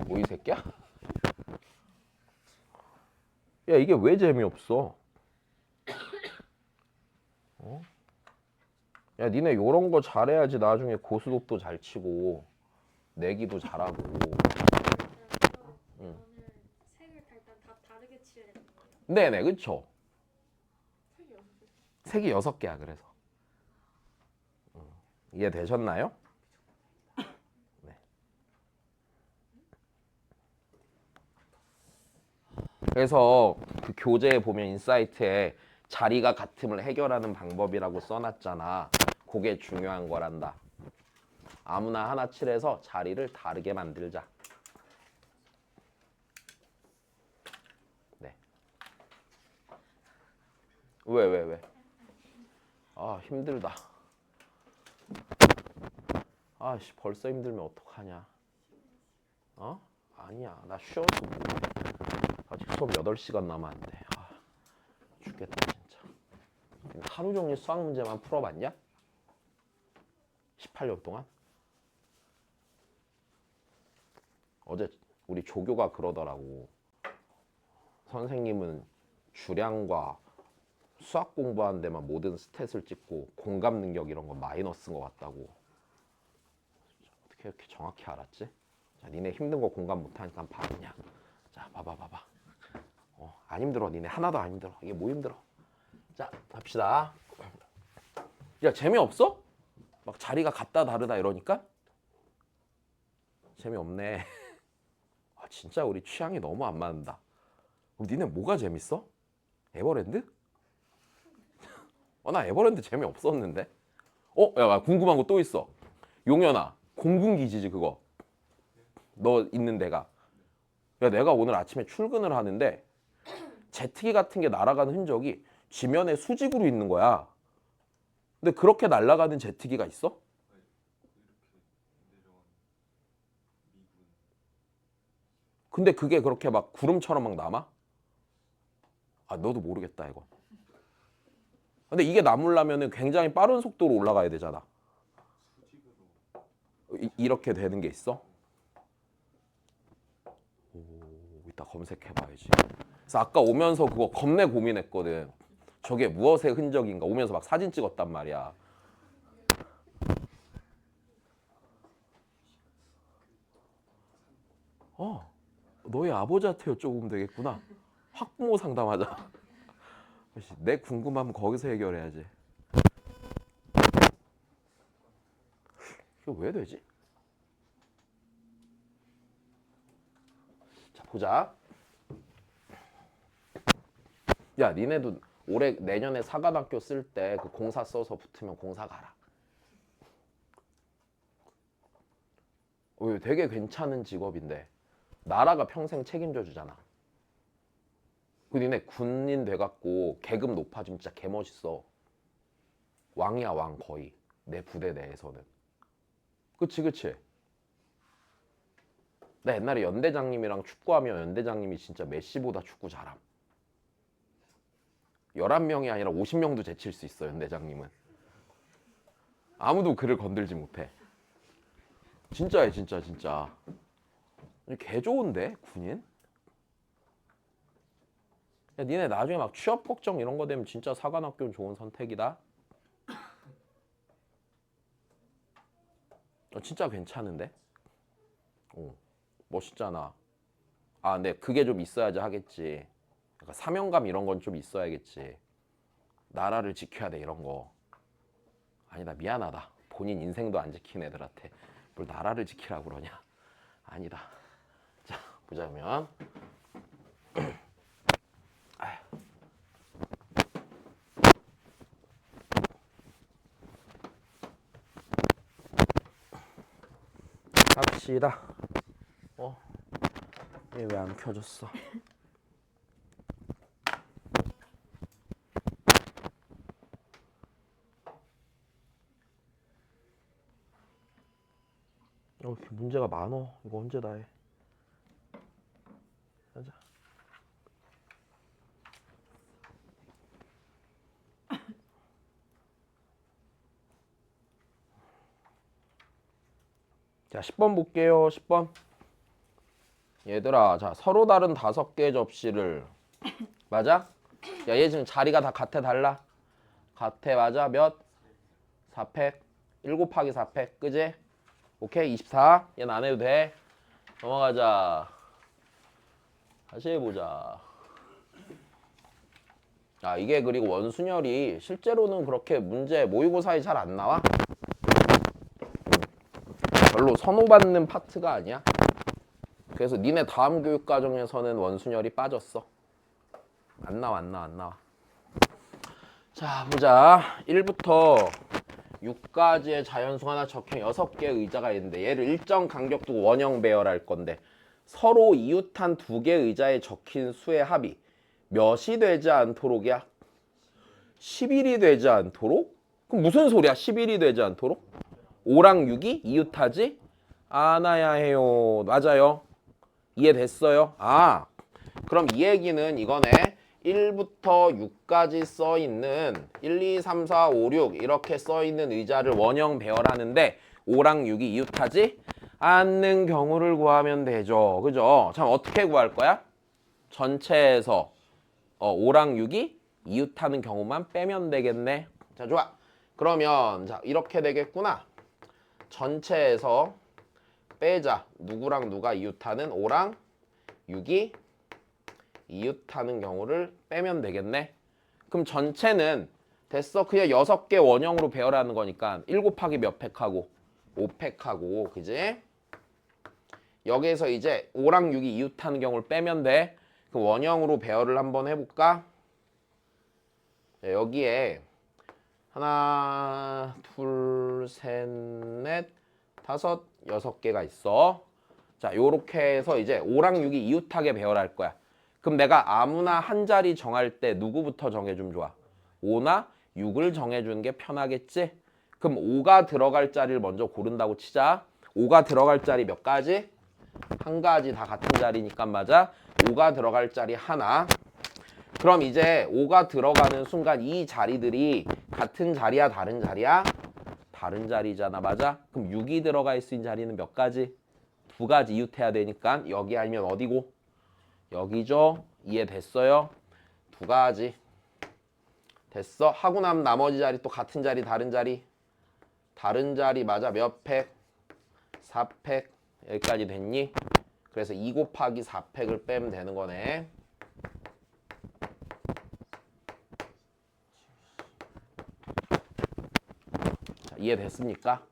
뭐 이 새끼야? 야 이게 왜 재미없어? 야 니네 요런 거 잘해야지 나중에 고스톱도 잘 치고 내기도 잘하고. 오늘 색을 일단 다 다르게 칠해야 되는 거예요? 네네 그쵸? 색이 6개야 그래서. 이해되셨나요? 네. 그래서 그 교재에 보면 인사이트에 자리가 같음을 해결하는 방법이라고 써놨잖아. 그게 중요한 거란다. 아무나 하나 칠해서 자리를 다르게 만들자. 네. 왜? 아 힘들다. 아씨 벌써 힘들면 어떡하냐. 아니야 나 쉬어서 뭐해. 아직 수업 8시간 남았는데. 죽겠다 진짜. 하루 종일 수학 문제만 풀어봤냐? 18년 동안? 어제 우리 조교가 그러더라고. 선생님은 주량과 수학 공부하는 데만 모든 스탯을 찍고 공감 능력 이런 거 마이너스인 것 같다고. 어떻게 이렇게 정확히 알았지? 자, 니네 힘든 거 공감 못하니까 한번 봐 그냥. 자 봐봐. 안 힘들어. 니네 하나도 안 힘들어. 이게 뭐 힘들어. 자 갑시다. 야 재미없어? 막 자리가 같다 다르다 이러니까? 재미없네. 진짜 우리 취향이 너무 안 맞는다. 그럼 니네 뭐가 재밌어? 에버랜드? 나 에버랜드 재미없었는데? 야 궁금한 거 또 있어. 용현아 공군기지지 그거. 너 있는 데가. 야 내가 오늘 아침에 출근을 하는데 제트기 같은 게 날아가는 흔적이 지면에 수직으로 있는 거야. 근데 그렇게 날아가는 제트기가 있어? 근데 그게 그렇게 막 구름처럼 막 남아? 너도 모르겠다 이거. 근데 이게 남으려면 굉장히 빠른 속도로 올라가야 되잖아. 이렇게 되는 게 있어? 오, 이따 검색해봐야지. 그래서 아까 오면서 그거 겁내 고민했거든. 저게 무엇의 흔적인가? 오면서 막 사진 찍었단 말이야. 너희 아버지한테 여쭤보면 되겠구나. 학부모 상담하자. 내 궁금하면 거기서 해결해야지. 이거 왜 되지? 자, 보자. 야, 니네도 내년에 사관학교 쓸 때 그 공사 써서 붙으면 공사 가라. 되게 괜찮은 직업인데 나라가 평생 책임져 주잖아. 그 니네 군인 돼갖고 계급 높아지면 진짜 개멋있어. 왕이야, 왕 거의. 내 부대 내에서는. 그치. 나 옛날에 연대장님이랑 축구하면 연대장님이 진짜 메시보다 축구 잘함. 11명이 아니라 50명도 제칠 수 있어, 연대장님은. 아무도 그를 건들지 못해. 진짜야, 진짜. 개 좋은데, 군인? 야, 니네 나중에 막 취업 걱정 이런 거 되면 진짜 사관학교는 좋은 선택이다. 진짜 괜찮은데? 멋있잖아. 근데 그게 좀 있어야지 하겠지. 그러니까 사명감 이런 건 좀 있어야겠지. 나라를 지켜야 돼 이런 거. 아니다, 미안하다. 본인 인생도 안 지킨 애들한테 뭘 나라를 지키라고 그러냐. 아니다. 자, 보자면 합시다. 얘 왜 안 켜졌어? 문제가 많어. 이거 언제 다 해? 가자. 자, 10번 볼게요. 10번. 얘들아, 자, 서로 다른 5개의 접시를 맞아? 야, 얘 지금 자리가 다 같아 달라? 같아, 맞아? 몇? 4팩. 1 곱하기 4팩. 그지? 오케이, 24. 얘는 안 해도 돼. 넘어가자. 다시 해보자. 이게 그리고 원순열이 실제로는 그렇게 문제 모의고사에 잘 안 나와. 별로 선호받는 파트가 아니야. 그래서 니네 다음 교육과정에서는 원순열이 빠졌어. 안 나와. 자, 보자. 1부터 6까지의 자연수 하나 적힌 6개의 의자가 있는데 얘를 일정 간격 두고 원형 배열할 건데 서로 이웃한 2개의 의자에 적힌 수의 합이 몇이 되지 않도록이야? 11이 되지 않도록? 그럼 무슨 소리야? 11이 되지 않도록? 5랑 6이 이웃하지 않아야 해요. 맞아요. 이해됐어요? 그럼 이 얘기는 이거네. 1부터 6까지 써있는 1, 2, 3, 4, 5, 6 이렇게 써있는 의자를 원형 배열하는데 5랑 6이 이웃하지 않는 경우를 구하면 되죠. 그죠? 참 어떻게 구할 거야? 전체에서 5랑 6이 이웃하는 경우만 빼면 되겠네. 자, 좋아. 그러면 자 이렇게 되겠구나. 전체에서 빼자. 누구랑 누가 이웃하는 5랑 6이 이웃하는 경우를 빼면 되겠네. 그럼 전체는 됐어. 그냥 6개 원형으로 배열하는 거니까 1 곱하기 몇 팩하고 5팩하고 그지? 여기에서 이제 5랑 6이 이웃하는 경우를 빼면 돼. 그럼 원형으로 배열을 한번 해볼까? 여기에 하나, 둘, 셋, 넷, 다섯, 6개가 있어. 자, 요렇게 해서 이제 5랑 6이 이웃하게 배열할 거야. 그럼 내가 아무나 한 자리 정할 때 누구부터 정해주면 좋아? 5나 6을 정해주는 게 편하겠지? 그럼 5가 들어갈 자리를 먼저 고른다고 치자. 5가 들어갈 자리 몇 가지? 한 가지. 다 같은 자리니까 맞아. 5가 들어갈 자리 하나. 그럼 이제 5가 들어가는 순간 이 자리들이 같은 자리야 다른 자리야? 다른 자리잖아. 맞아? 그럼 6이 들어가 있을 자리는 몇 가지? 두 가지 이웃해야 되니까 여기 아니면 어디고? 여기죠. 이해됐어요? 두 가지. 됐어? 하고 나면 나머지 자리 또 같은 자리 다른 자리? 다른 자리 맞아. 몇 팩? 4팩. 여기까지 됐니? 그래서 2 곱하기 4팩을 빼면 되는 거네. 자, 이해됐습니까?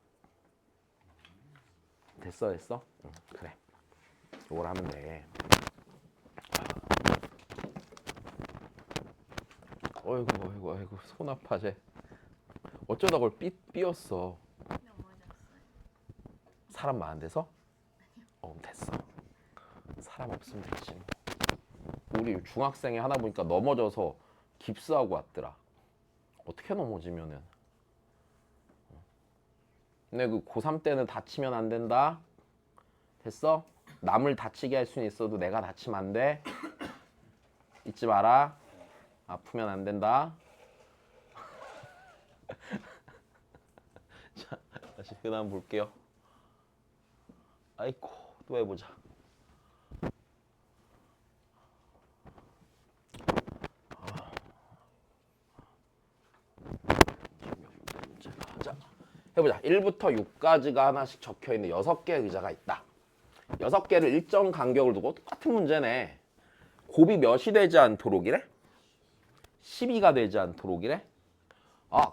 됐어? 응, 그래. 이걸 하면 돼. 어이구 손 아파 쟤. 어쩌다 그걸 삐었어. 사람 많은 데서? 됐어. 사람 없으면 됐지. 우리 중학생이 하나 보니까 넘어져서 깁스하고 왔더라. 어떻게 넘어지면은? 근데 그 고3 때는 다치면 안 된다. 됐어? 남을 다치게 할 수는 있어도 내가 다치면 안 돼. 잊지 마라. 아프면 안 된다. 자, 다시 그다음 볼게요. 아이고, 또 해보자. 자, 해보자. 1부터 6까지가 하나씩 적혀있는 6개의 의자가 있다. 6개를 일정 간격을 두고 똑같은 문제네. 곱이 몇이 되지 않도록이래? 12가 되지 않도록이래?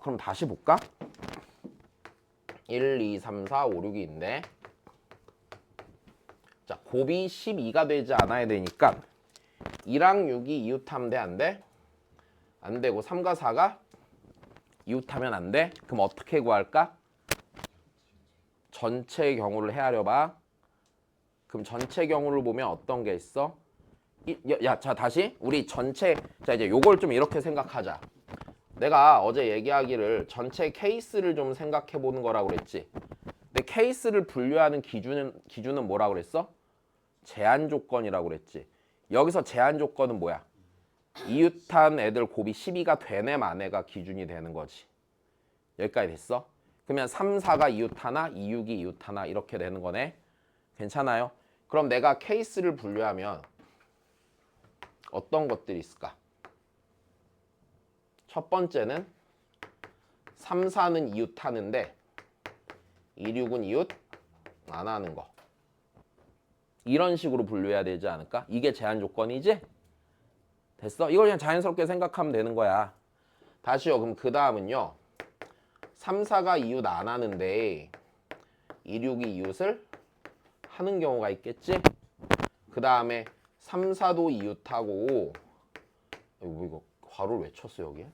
그럼 다시 볼까? 1, 2, 3, 4, 5, 6이 있네. 자, 곱이 12가 되지 않아야 되니까 2랑 6이 이웃하면 돼? 안 돼? 안 되고 3과 4가 이웃하면 안 돼? 그럼 어떻게 구할까? 전체 경우를 헤아려 봐. 그럼 전체 경우를 보면 어떤 게 있어? 자, 다시 우리 전체, 자, 이제 요걸 좀 이렇게 생각하자. 내가 어제 얘기하기를 전체 케이스를 좀 생각해 보는 거라고 그랬지. 근데 케이스를 분류하는 기준은 뭐라고 그랬어? 제한 조건이라고 그랬지. 여기서 제한 조건은 뭐야? 이웃한 애들 곱이 12가 되네 마네가 기준이 되는 거지. 여기까지 됐어? 그러면 3, 4가 이웃하나 2, 6이 이웃하나 이렇게 되는 거네. 괜찮아요? 그럼 내가 케이스를 분류하면 어떤 것들이 있을까? 첫 번째는 3, 4는 이웃하는데 2, 6은 이웃 안 하는 거. 이런 식으로 분류해야 되지 않을까? 이게 제한 조건이지? 됐어? 이걸 그냥 자연스럽게 생각하면 되는 거야. 다시요. 그럼 그 다음은요. 3, 4가 이웃 안 하는데 2, 6이 이웃을 하는 경우가 있겠지? 그 다음에 3, 4도 이웃하고 이거 괄호를 왜 쳤어 여기에?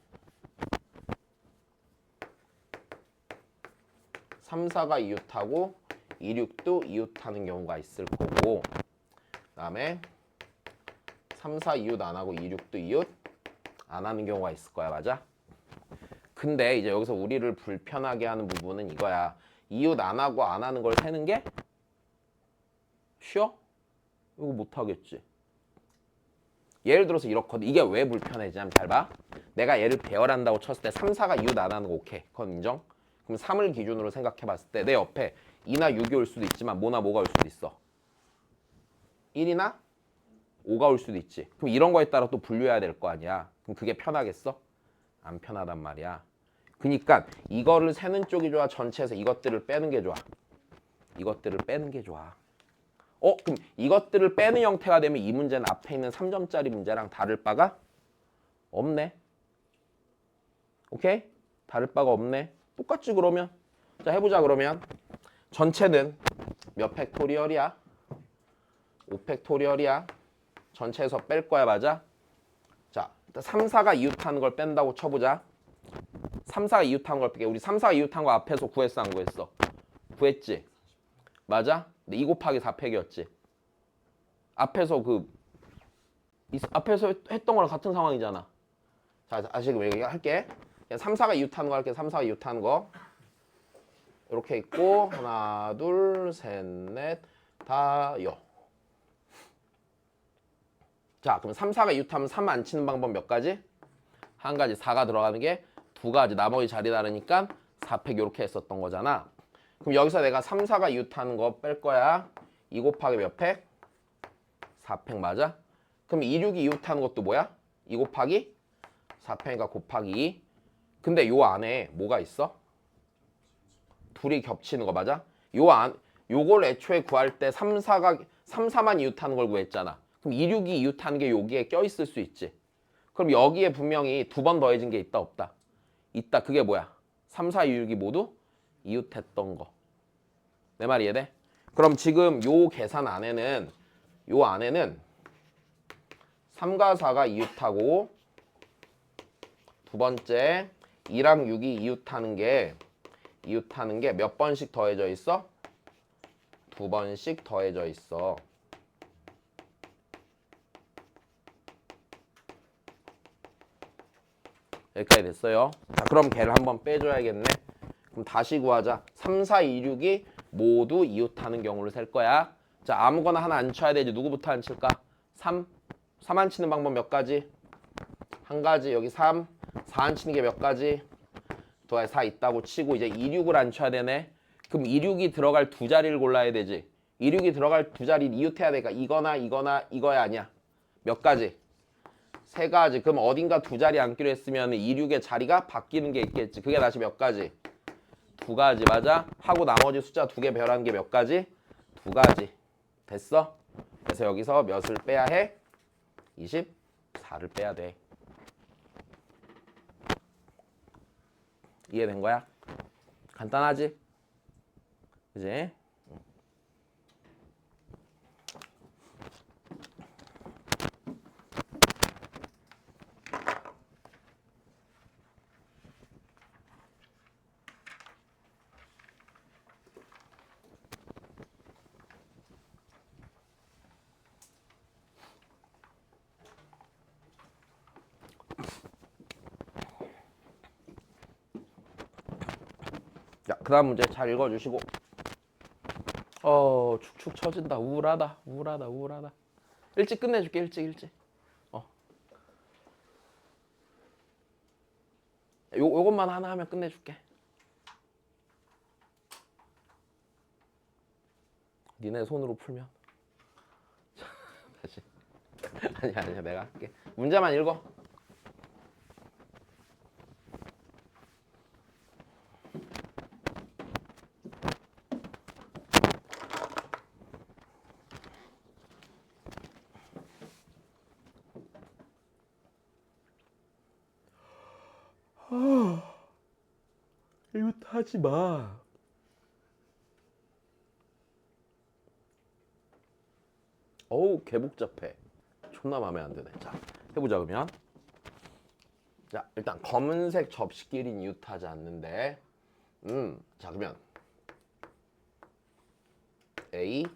3, 4가 이웃하고 2, 6도 이웃하는 경우가 있을 거고 그 다음에 3, 4 이웃 안 하고 2, 6도 이웃 안 하는 경우가 있을 거야. 맞아? 근데 이제 여기서 우리를 불편하게 하는 부분은 이거야. 이웃 안 하고 안 하는 걸 세는 게 쉬워? 이거 못 하겠지. 예를 들어서 이렇거든. 이게 왜 불편해지냐면 잘 봐. 내가 얘를 배열한다고 쳤을 때 3, 4가 이웃 안 하는 거 오케이. 그건 인정? 그럼 3을 기준으로 생각해 봤을 때 내 옆에 2나 6이 올 수도 있지만 뭐나 뭐가 올 수도 있어. 1이나 5가 올 수도 있지. 그럼 이런 거에 따라 또 분류해야 될 거 아니야. 그럼 그게 편하겠어? 안 편하단 말이야. 그러니까 이거를 세는 쪽이 좋아? 전체에서 이것들을 빼는 게 좋아? 이것들을 빼는 게 좋아. 그럼 이것들을 빼는 형태가 되면 이 문제는 앞에 있는 3점짜리 문제랑 다를 바가 없네. 오케이? 다를 바가 없네. 똑같지 그러면? 자, 해보자 그러면. 전체는 몇 팩토리얼이야? 5팩토리얼이야. 전체에서 뺄 거야. 맞아? 자, 3, 4가 이웃하는 걸 뺀다고 쳐보자. 3, 4가 이웃한 걸 뺄게. 우리 3, 4가 이웃한 거 앞에서 구했어 안 구했어? 구했지? 맞아? 근데 2 곱하기 4팩이었지. 앞에서 앞에서 했던 거랑 같은 상황이잖아. 자, 다시 얘기할게. 3, 4가 이웃하는 거 할게. 3, 4가 이웃하는 거. 이렇게 있고 하나, 둘, 셋, 넷, 다, 여. 자, 그럼 3, 4가 이웃하면 3 안 치는 방법 몇 가지? 한 가지. 4가 들어가는 게 두 가지. 나머지 자리 다르니까 4팩 이렇게 했었던 거잖아. 그럼 여기서 내가 3, 4가 이웃하는 거 뺄 거야. 2 곱하기 몇 팩? 4팩 맞아? 그럼 2, 6이 이웃하는 것도 뭐야? 2 곱하기 4팩이니까 곱하기 2. 근데 요 안에 뭐가 있어? 둘이 겹치는 거 맞아? 요걸 애초에 구할 때 3, 4만 이웃하는 걸 구했잖아. 그럼 2, 6이 이웃하는 게 여기에 껴있을 수 있지. 그럼 여기에 분명히 두 번 더해진 게 있다 없다? 있다. 그게 뭐야? 3, 4, 2, 6이 모두 이웃했던 거. 내 말이 이해돼? 그럼 지금 요 계산 안에는 3과 4가 이웃하고 두 번째 2랑 6이 이웃하는 게 몇 번씩 더해져 있어? 두 번씩 더해져 있어. 여기까지 됐어요. 자, 그럼 걔를 한번 빼줘야겠네. 그럼 다시 구하자. 3, 4, 2, 6이 모두 이웃하는 경우를 셀 거야. 자, 아무거나 하나 안 쳐야 되지. 누구부터 안 칠까? 3. 3 안 치는 방법 몇 가지? 한 가지. 여기 3. 4 안 치는 게 몇 가지? 더해 4 있다고 치고 이제 2, 6을 안 쳐야 되네. 그럼 2, 6이 들어갈 두 자리를 골라야 되지. 2, 6이 들어갈 두 자리를 이웃해야 되니까 이거나 이거야 아니야. 몇 가지? 세 가지. 그럼 어딘가 두 자리 앉기로 했으면 2, 6의 자리가 바뀌는 게 있겠지. 그게 다시 몇 가지? 두 가지 맞아? 하고 나머지 숫자 두 개 배열하는 게 몇 가지? 두 가지. 됐어? 그래서 여기서 몇을 빼야 해? 24를 빼야 돼. 이해된 거야? 간단하지? 그지? 자, 그 다음 문제 잘 읽어주시고. 축축 처진다. 우울하다. 일찍 끝내줄게. 일찍. 요것만 하나 하면 끝내줄게. 니네 손으로 풀면. 다시. 아니야, 내가 할게. 문제만 읽어. 이거 하지 마. 어우, 개 복잡해. 존나 마음에 안 드네. 자, 해보자 그러면. 자, 일단 검은색 접시끼리는 이웃하지 않는데. 자, 그러면 A,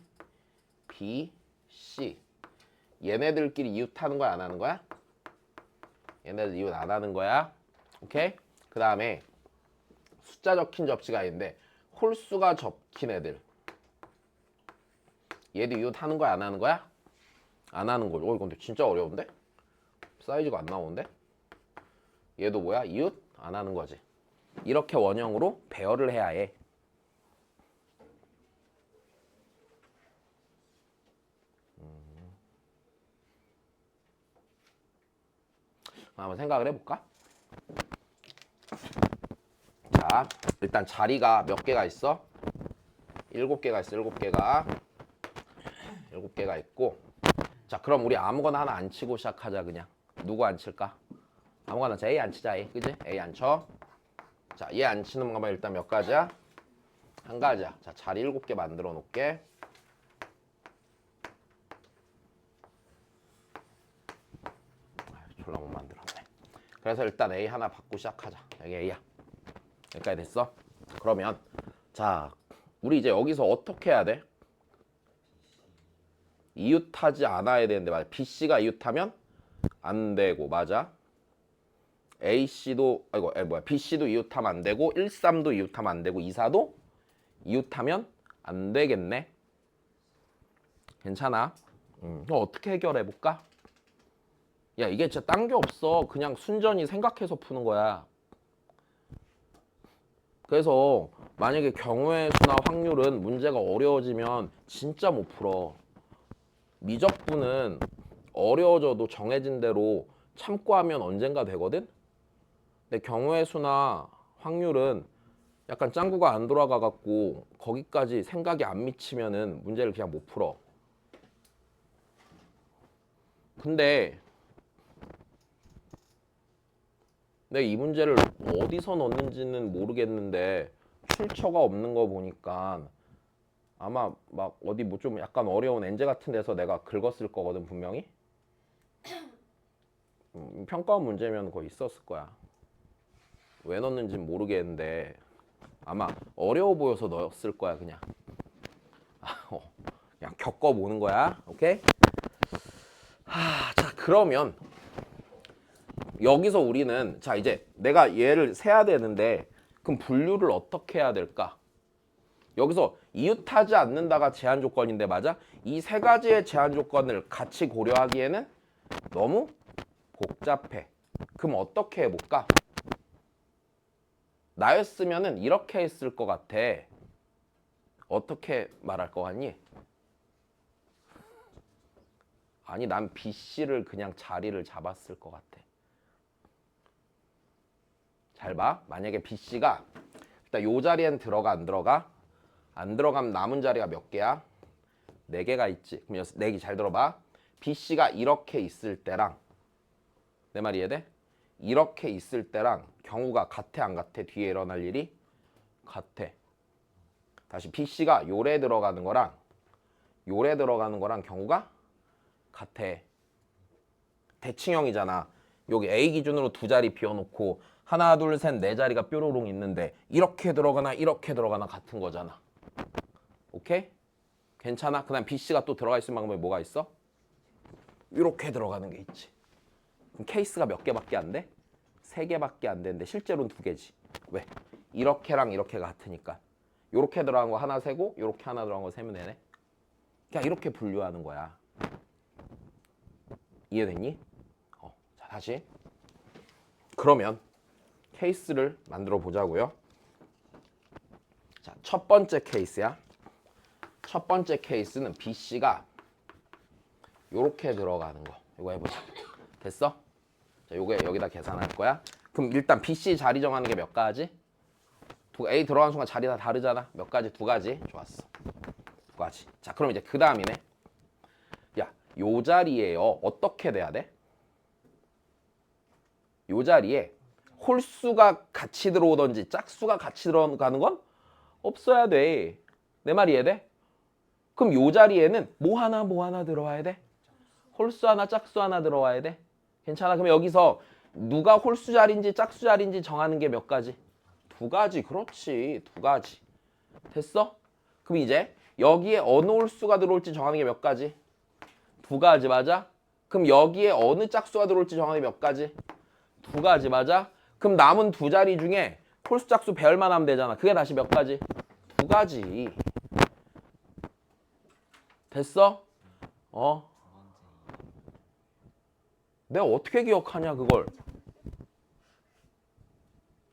B, C 얘네들끼리 이웃하는 거야 안 하는 거야? 얘네들 이웃 안 하는 거야. 오케이? 그 다음에 숫자 적힌 접시가 있는데 홀수가 적힌 애들 얘도 이웃 하는 거야 안 하는 거야? 안 하는 거죠. 이건 근데 진짜 어려운데? 사이즈가 안 나오는데? 얘도 뭐야? 이웃 안 하는 거지. 이렇게 원형으로 배열을 해야 해. 한번 생각을 해볼까? 자, 일단 자리가 몇 개가 있어? 7개가 있어. 7개가 있고. 자, 그럼 우리 아무거나 하나 안 치고 시작하자. 그냥 누구 안 칠까? 아무거나. 자, A 안 치자. A, 그지? A 안 쳐. 자, 얘 안 치는 것만 일단 몇 가지야? 한 가지야. 자, 자리 7개 만들어 놓을게. 졸라 못 만들었네. 그래서 일단 A 하나 받고 시작하자. 여기 A야. 여기까지 됐어? 그러면 자, 우리 이제 여기서 어떻게 해야 돼? 이웃하지 않아야 되는데 맞아. BC가 이웃하면 안 되고 맞아. AC도 BC도 이웃하면 안 되고 13도 이웃하면 안 되고 24도 이웃하면 안 되겠네. 괜찮아. 그럼 어떻게 해결해 볼까? 야, 이게 진짜 딴 게 없어. 그냥 순전히 생각해서 푸는 거야. 그래서 만약에 경우의 수나 확률은 문제가 어려워지면 진짜 못 풀어. 미적분은 어려워져도 정해진 대로 참고 하면 언젠가 되거든? 근데 경우의 수나 확률은 약간 짱구가 안 돌아가 갖고 거기까지 생각이 안 미치면은 문제를 그냥 못 풀어. 근데 내가 이 문제를 어디서 넣는지는 모르겠는데 출처가 없는 거 보니까 아마 막 어디 뭐 좀 약간 어려운 엔제 같은 데서 내가 긁었을 거거든 분명히. 평가원 문제면 거의 있었을 거야. 왜 넣는지는 모르겠는데 아마 어려워 보여서 넣었을 거야 그냥. 그냥 겪어보는 거야. 오케이? 자 그러면 여기서 우리는 자 이제 내가 얘를 세야 되는데 그럼 분류를 어떻게 해야 될까? 여기서 이웃하지 않는다가 제한 조건인데 맞아? 이 세 가지의 제한 조건을 같이 고려하기에는 너무 복잡해. 그럼 어떻게 해볼까? 나였으면은 이렇게 했을 것 같아. 어떻게 말할 것 같니? 아니 난 BC를 그냥 자리를 잡았을 것 같아. 잘 봐. 만약에 BC가 일단 요 자리엔 들어가 안 들어가? 안 들어가면 남은 자리가 몇 개야? 4개가 있지. 그럼 4개 잘 들어봐. BC가 이렇게 있을 때랑 내 말 이해돼? 이렇게 있을 때랑 경우가 같아 안 같아? 뒤에 일어날 일이? 같아. 다시 BC가 요래 들어가는 거랑 요래 들어가는 거랑 경우가 같아. 대칭형이잖아. 여기 A 기준으로 2자리 비워놓고 하나 둘 셋 4자리가 뾰로롱 있는데 이렇게 들어가나 이렇게 들어가나 같은 거잖아. 오케이? 괜찮아? 그 다음 BC가 또 들어가 있을 방법이 뭐가 있어? 이렇게 들어가는 게 있지. 그럼 케이스가 몇 개밖에 안 돼? 3개밖에 안 되는데 실제로는 2개지. 왜? 이렇게랑 이렇게가 같으니까. 이렇게 들어간 거 하나 세고 이렇게 하나 들어간 거 세면 되네. 그냥 이렇게 분류하는 거야. 이해됐니? 자 다시. 그러면 케이스를 만들어 보자고요. 자, 첫 번째 케이스야. 첫 번째 케이스는 BC가 요렇게 들어가는 거. 이거 해보자. 됐어? 자, 요게 여기다 계산할 거야. 그럼 일단 BC 자리 정하는 게 몇 가지? A 들어가는 순간 자리 다 다르잖아. 몇 가지? 2가지. 좋았어. 2가지. 자, 그럼 이제 그 다음이네. 야, 요 자리에요. 어떻게 돼야 돼? 요 자리에 홀수가 같이 들어오던지 짝수가 같이 들어가는 건 없어야 돼. 내 말 이해돼? 그럼 요 자리에는 뭐 하나 들어와야 돼? 홀수 하나 짝수 하나 들어와야 돼. 괜찮아? 그럼 여기서 누가 홀수 자리인지 짝수 자리인지 정하는 게 몇 가지? 2가지. 그렇지. 2가지. 됐어? 그럼 이제 여기에 어느 홀수가 들어올지 정하는 게 몇 가지? 2가지. 맞아? 그럼 여기에 어느 짝수가 들어올지 정하는 게 몇 가지? 2가지. 맞아? 그럼 남은 2자리 중에 홀수 짝수 배열만 하면 되잖아. 그게 다시 몇 가지? 2가지. 됐어? 내가 어떻게 기억하냐 그걸.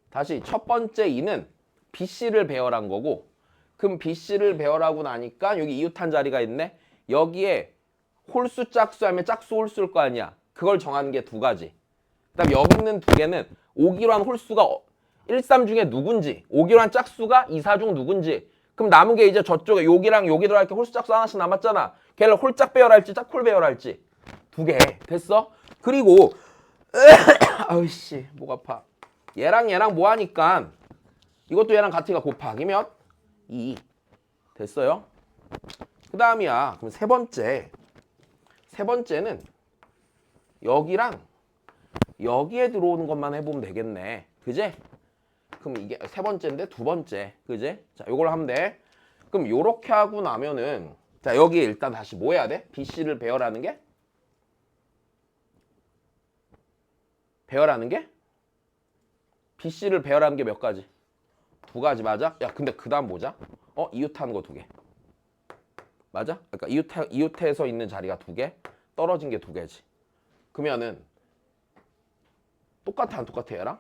다시 첫 번째 2는 BC를 배열한 거고, 그럼 BC를 배열하고 나니까 여기 이웃한 자리가 있네. 여기에 홀수 짝수 하면 짝수 홀수일 거 아니야. 그걸 정하는 게 2가지. 그 다음 여기 있는 2개는 오기로 한 홀수가 1, 3 중에 누군지, 오기로 한 짝수가 2, 4 중 누군지. 그럼 남은 게 이제 저쪽에 여기랑 여기 들어갈 게 홀수 짝수 하나씩 남았잖아. 걔를 홀짝 배열할지 짝홀 배열할지. 2개. 됐어? 그리고 아우씨 목 아파. 얘랑 뭐 하니까 이것도 얘랑 같으니까 곱하기 몇? 2. 됐어요? 그 다음이야. 그럼 세 번째는 여기랑 여기에 들어오는 것만 해보면 되겠네. 그제? 그럼 이게 세 번째인데 2번째. 그제? 자, 요걸 하면 돼. 그럼 요렇게 하고 나면은 자, 여기 일단 다시 뭐 해야 돼? BC를 배열하는 게? BC를 배열하는 게 몇 가지? 2가지. 맞아? 야, 근데 그 다음 보자. 이웃하는 거 2개. 맞아? 그러니까 이웃해서 있는 자리가 2개, 떨어진 게 2개지. 그러면은 똑같아 안 똑같아 얘랑?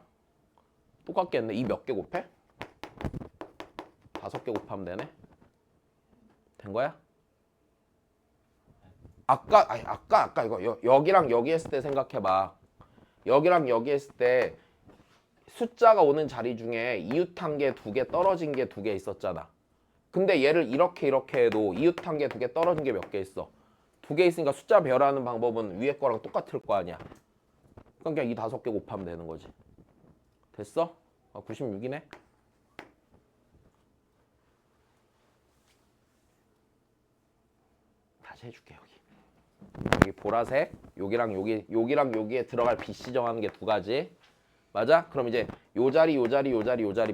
똑같겠네. 이 몇 개 곱해? 5개 곱하면 되네. 된 거야? 아까 이거 여기랑 여기 했을 때 생각해봐. 여기랑 여기 했을 때 숫자가 오는 자리 중에 이웃한 게 2개 떨어진 게 2개 있었잖아. 근데 얘를 이렇게 해도 이웃한 게 2개 떨어진 게 몇 개 있어? 2개 있으니까 숫자 배열하는 방법은 위에 거랑 똑같을 거 아니야. 그러니까 이 5개 곱하면 되는 거지. 됐어? 96이네. 다시 해줄게 여기 보라색 여기랑 여기에 들어갈 BC 정하는 게 2가지. 맞아? 그럼 이제 요 자리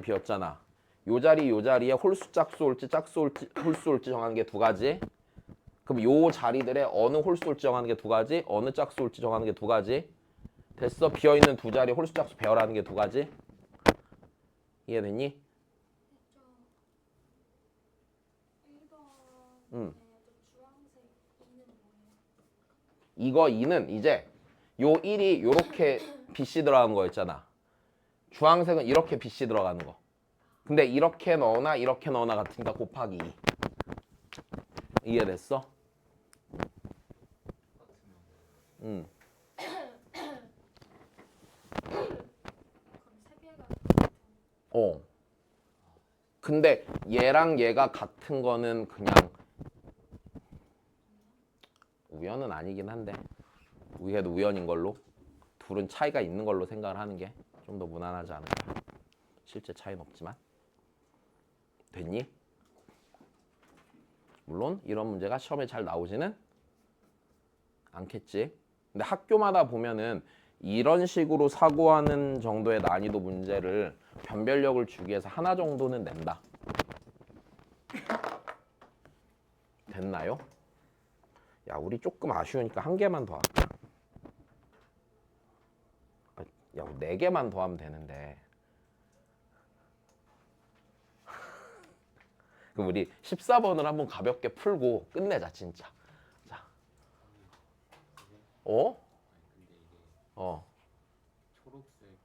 비었잖아. 요 자리에 홀수 짝수 올지 홀수 올지 정하는 게 2가지. 그럼 요 자리들에 어느 홀수 올지 정하는 게 2가지, 어느 짝수 올지 정하는 게 2가지. 됐어? 비어있는 2자리 홀수 짝수 배열하는 게 2가지. 이해됐니? 저 1번에 응. 주황색 2는 뭐예요? 이거 2는 이제 요 1이 요렇게 BC 들어가는 거였잖아. 주황색은 이렇게 BC 들어가는 거. 근데 이렇게 넣으나 이렇게 넣으나 같으니까 곱하기 2. 이해됐어? 응. 그럼 3개가 근데 얘랑 얘가 같은 거는 그냥 우연은 아니긴 한데 우연도 우연인 걸로 둘은 차이가 있는 걸로 생각을 하는 게 좀 더 무난하지 않을까. 실제 차이는 없지만. 됐니? 물론 이런 문제가 시험에 잘 나오지는 않겠지. 근데 학교마다 보면은 이런 식으로 사고하는 정도의 난이도 문제를 변별력을 주기 위해서 하나 정도는 낸다. 됐나요? 야, 우리 조금 아쉬우니까 한 개만 더 할까? 야, 4개만 더 하면 되는데. 그럼 우리 14번을 한번 가볍게 풀고 끝내자, 진짜. 자. 어? 근데 이게 어. 초록색,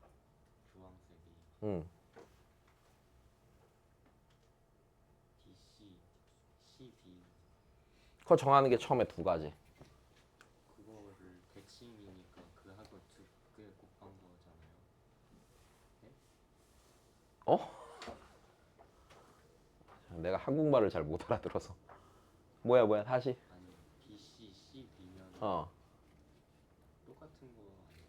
주황색이 응. DC, CB 그거 정하는 게 처음에 2가지. 그거를 대칭이니까 그하고 2개 곱한 거잖아요. 어? 내가 한국말을 잘 못 알아들어서. 뭐야, 다시. 아니 BC, CB면 어. 똑같은 거 아니에요?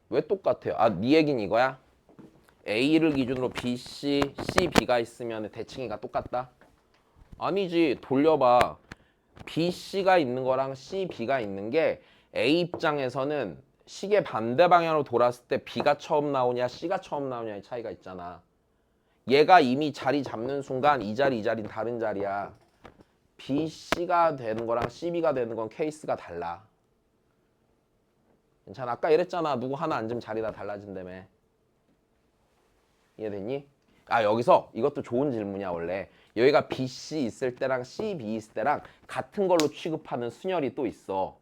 왜 똑같아요? 아, 네 얘기는 이거야? A를 기준으로 B, C, C, B가 있으면 대칭이가 똑같다? 아니지. 돌려봐. B, C가 있는 거랑 C, B가 있는 게 A 입장에서는 시계 반대 방향으로 돌았을 때 B가 처음 나오냐 C가 처음 나오냐의 차이가 있잖아. 얘가 이미 자리 잡는 순간 이 자리는 다른 자리야. B, C가 되는 거랑 C, B가 되는 건 케이스가 달라. 괜찮아. 아까 이랬잖아. 누구 하나 앉으면 자리가 달라진다며. 이해됐니? 아, 여기서 이것도 좋은 질문이야. 원래 여기가 BC 있을 때랑 CB 있을 때랑 같은 걸로 취급하는 순열이 또 있어.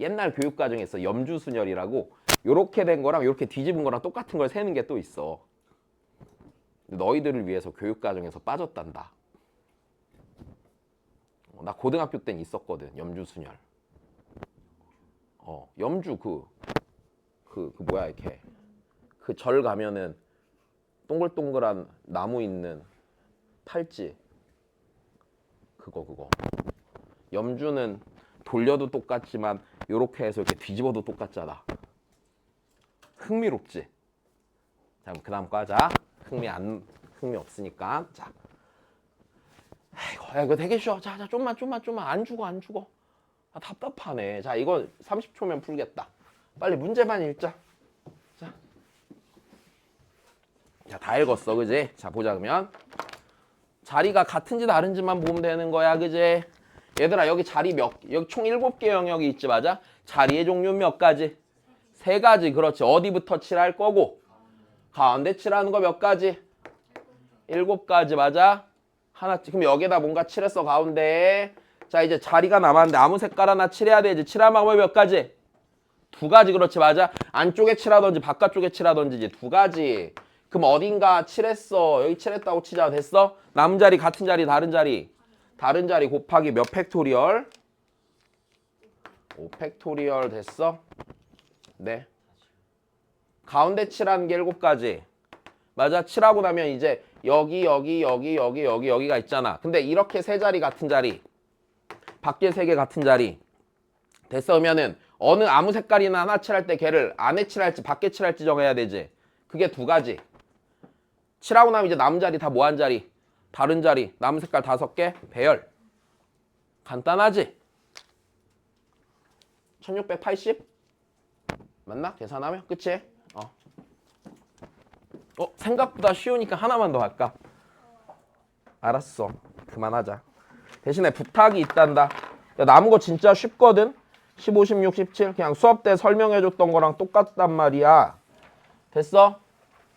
옛날 교육과정에 있어. 염주순열이라고. 요렇게 된 거랑 요렇게 뒤집은 거랑 똑같은 걸 세는 게 또 있어. 너희들을 위해서 교육과정에서 빠졌단다. 나 고등학교 땐 있었거든. 염주순열. 염주 그 뭐야 이렇게 그 절 가면은 동글동글한 나무 있는 팔찌 그거 염주는 돌려도 똑같지만 요렇게 해서 이렇게 뒤집어도 똑같잖아. 흥미롭지? 자, 그 다음 거 하자. 흥미 없으니까. 자, 아이고, 야, 이거 되게 쉬워. 자, 좀만 안 죽어. 아, 답답하네. 자, 이거 30초면 풀겠다. 빨리 문제만 읽자. 자, 다 읽었어, 그지? 자, 보자 그러면. 자리가 같은지 다른지만 보면 되는 거야, 그지? 얘들아, 여기 자리 여기 총 7개 영역이 있지, 맞아? 자리의 종류 몇 가지? 3가지, 그렇지. 어디부터 칠할 거고? 가운데 칠하는 거 몇 가지? 7가지, 맞아? 하나, 그럼 여기에다 뭔가 칠했어, 가운데에. 자 이제 자리가 남았는데 아무 색깔 하나 칠해야 되지. 칠할 방법이 몇 가지? 두 가지. 그렇지 맞아. 안쪽에 칠하던지 바깥쪽에 칠하던지 이제 두 가지. 그럼 어딘가 칠했어. 여기 칠했다고 치자. 됐어? 남은 자리 같은 자리 다른 자리. 다른 자리 곱하기 몇 팩토리얼? 5팩토리얼 됐어? 네. 가운데 칠하는 게 7가지. 맞아. 칠하고 나면 이제 여기가 있잖아. 근데 이렇게 세 자리 같은 자리. 밖에 세 개 같은 자리. 됐어? 그러면은 어느 아무 색깔이나 하나 칠할 때 걔를 안에 칠할지 밖에 칠할지 정해야 되지. 그게 두 가지. 칠하고 나면 이제 남은 자리 다 뭐 한 자리? 다른 자리. 남은 색깔 5개 배열. 간단하지? 1680? 맞나? 계산하면? 그치? 생각보다 쉬우니까 하나만 더 할까? 알았어. 그만하자. 대신에 부탁이 있단다. 야, 남은 거 진짜 쉽거든? 15, 16, 17 그냥 수업 때 설명해줬던 거랑 똑같단 말이야. 됐어?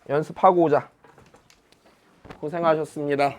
연습하고 오자. 고생하셨습니다.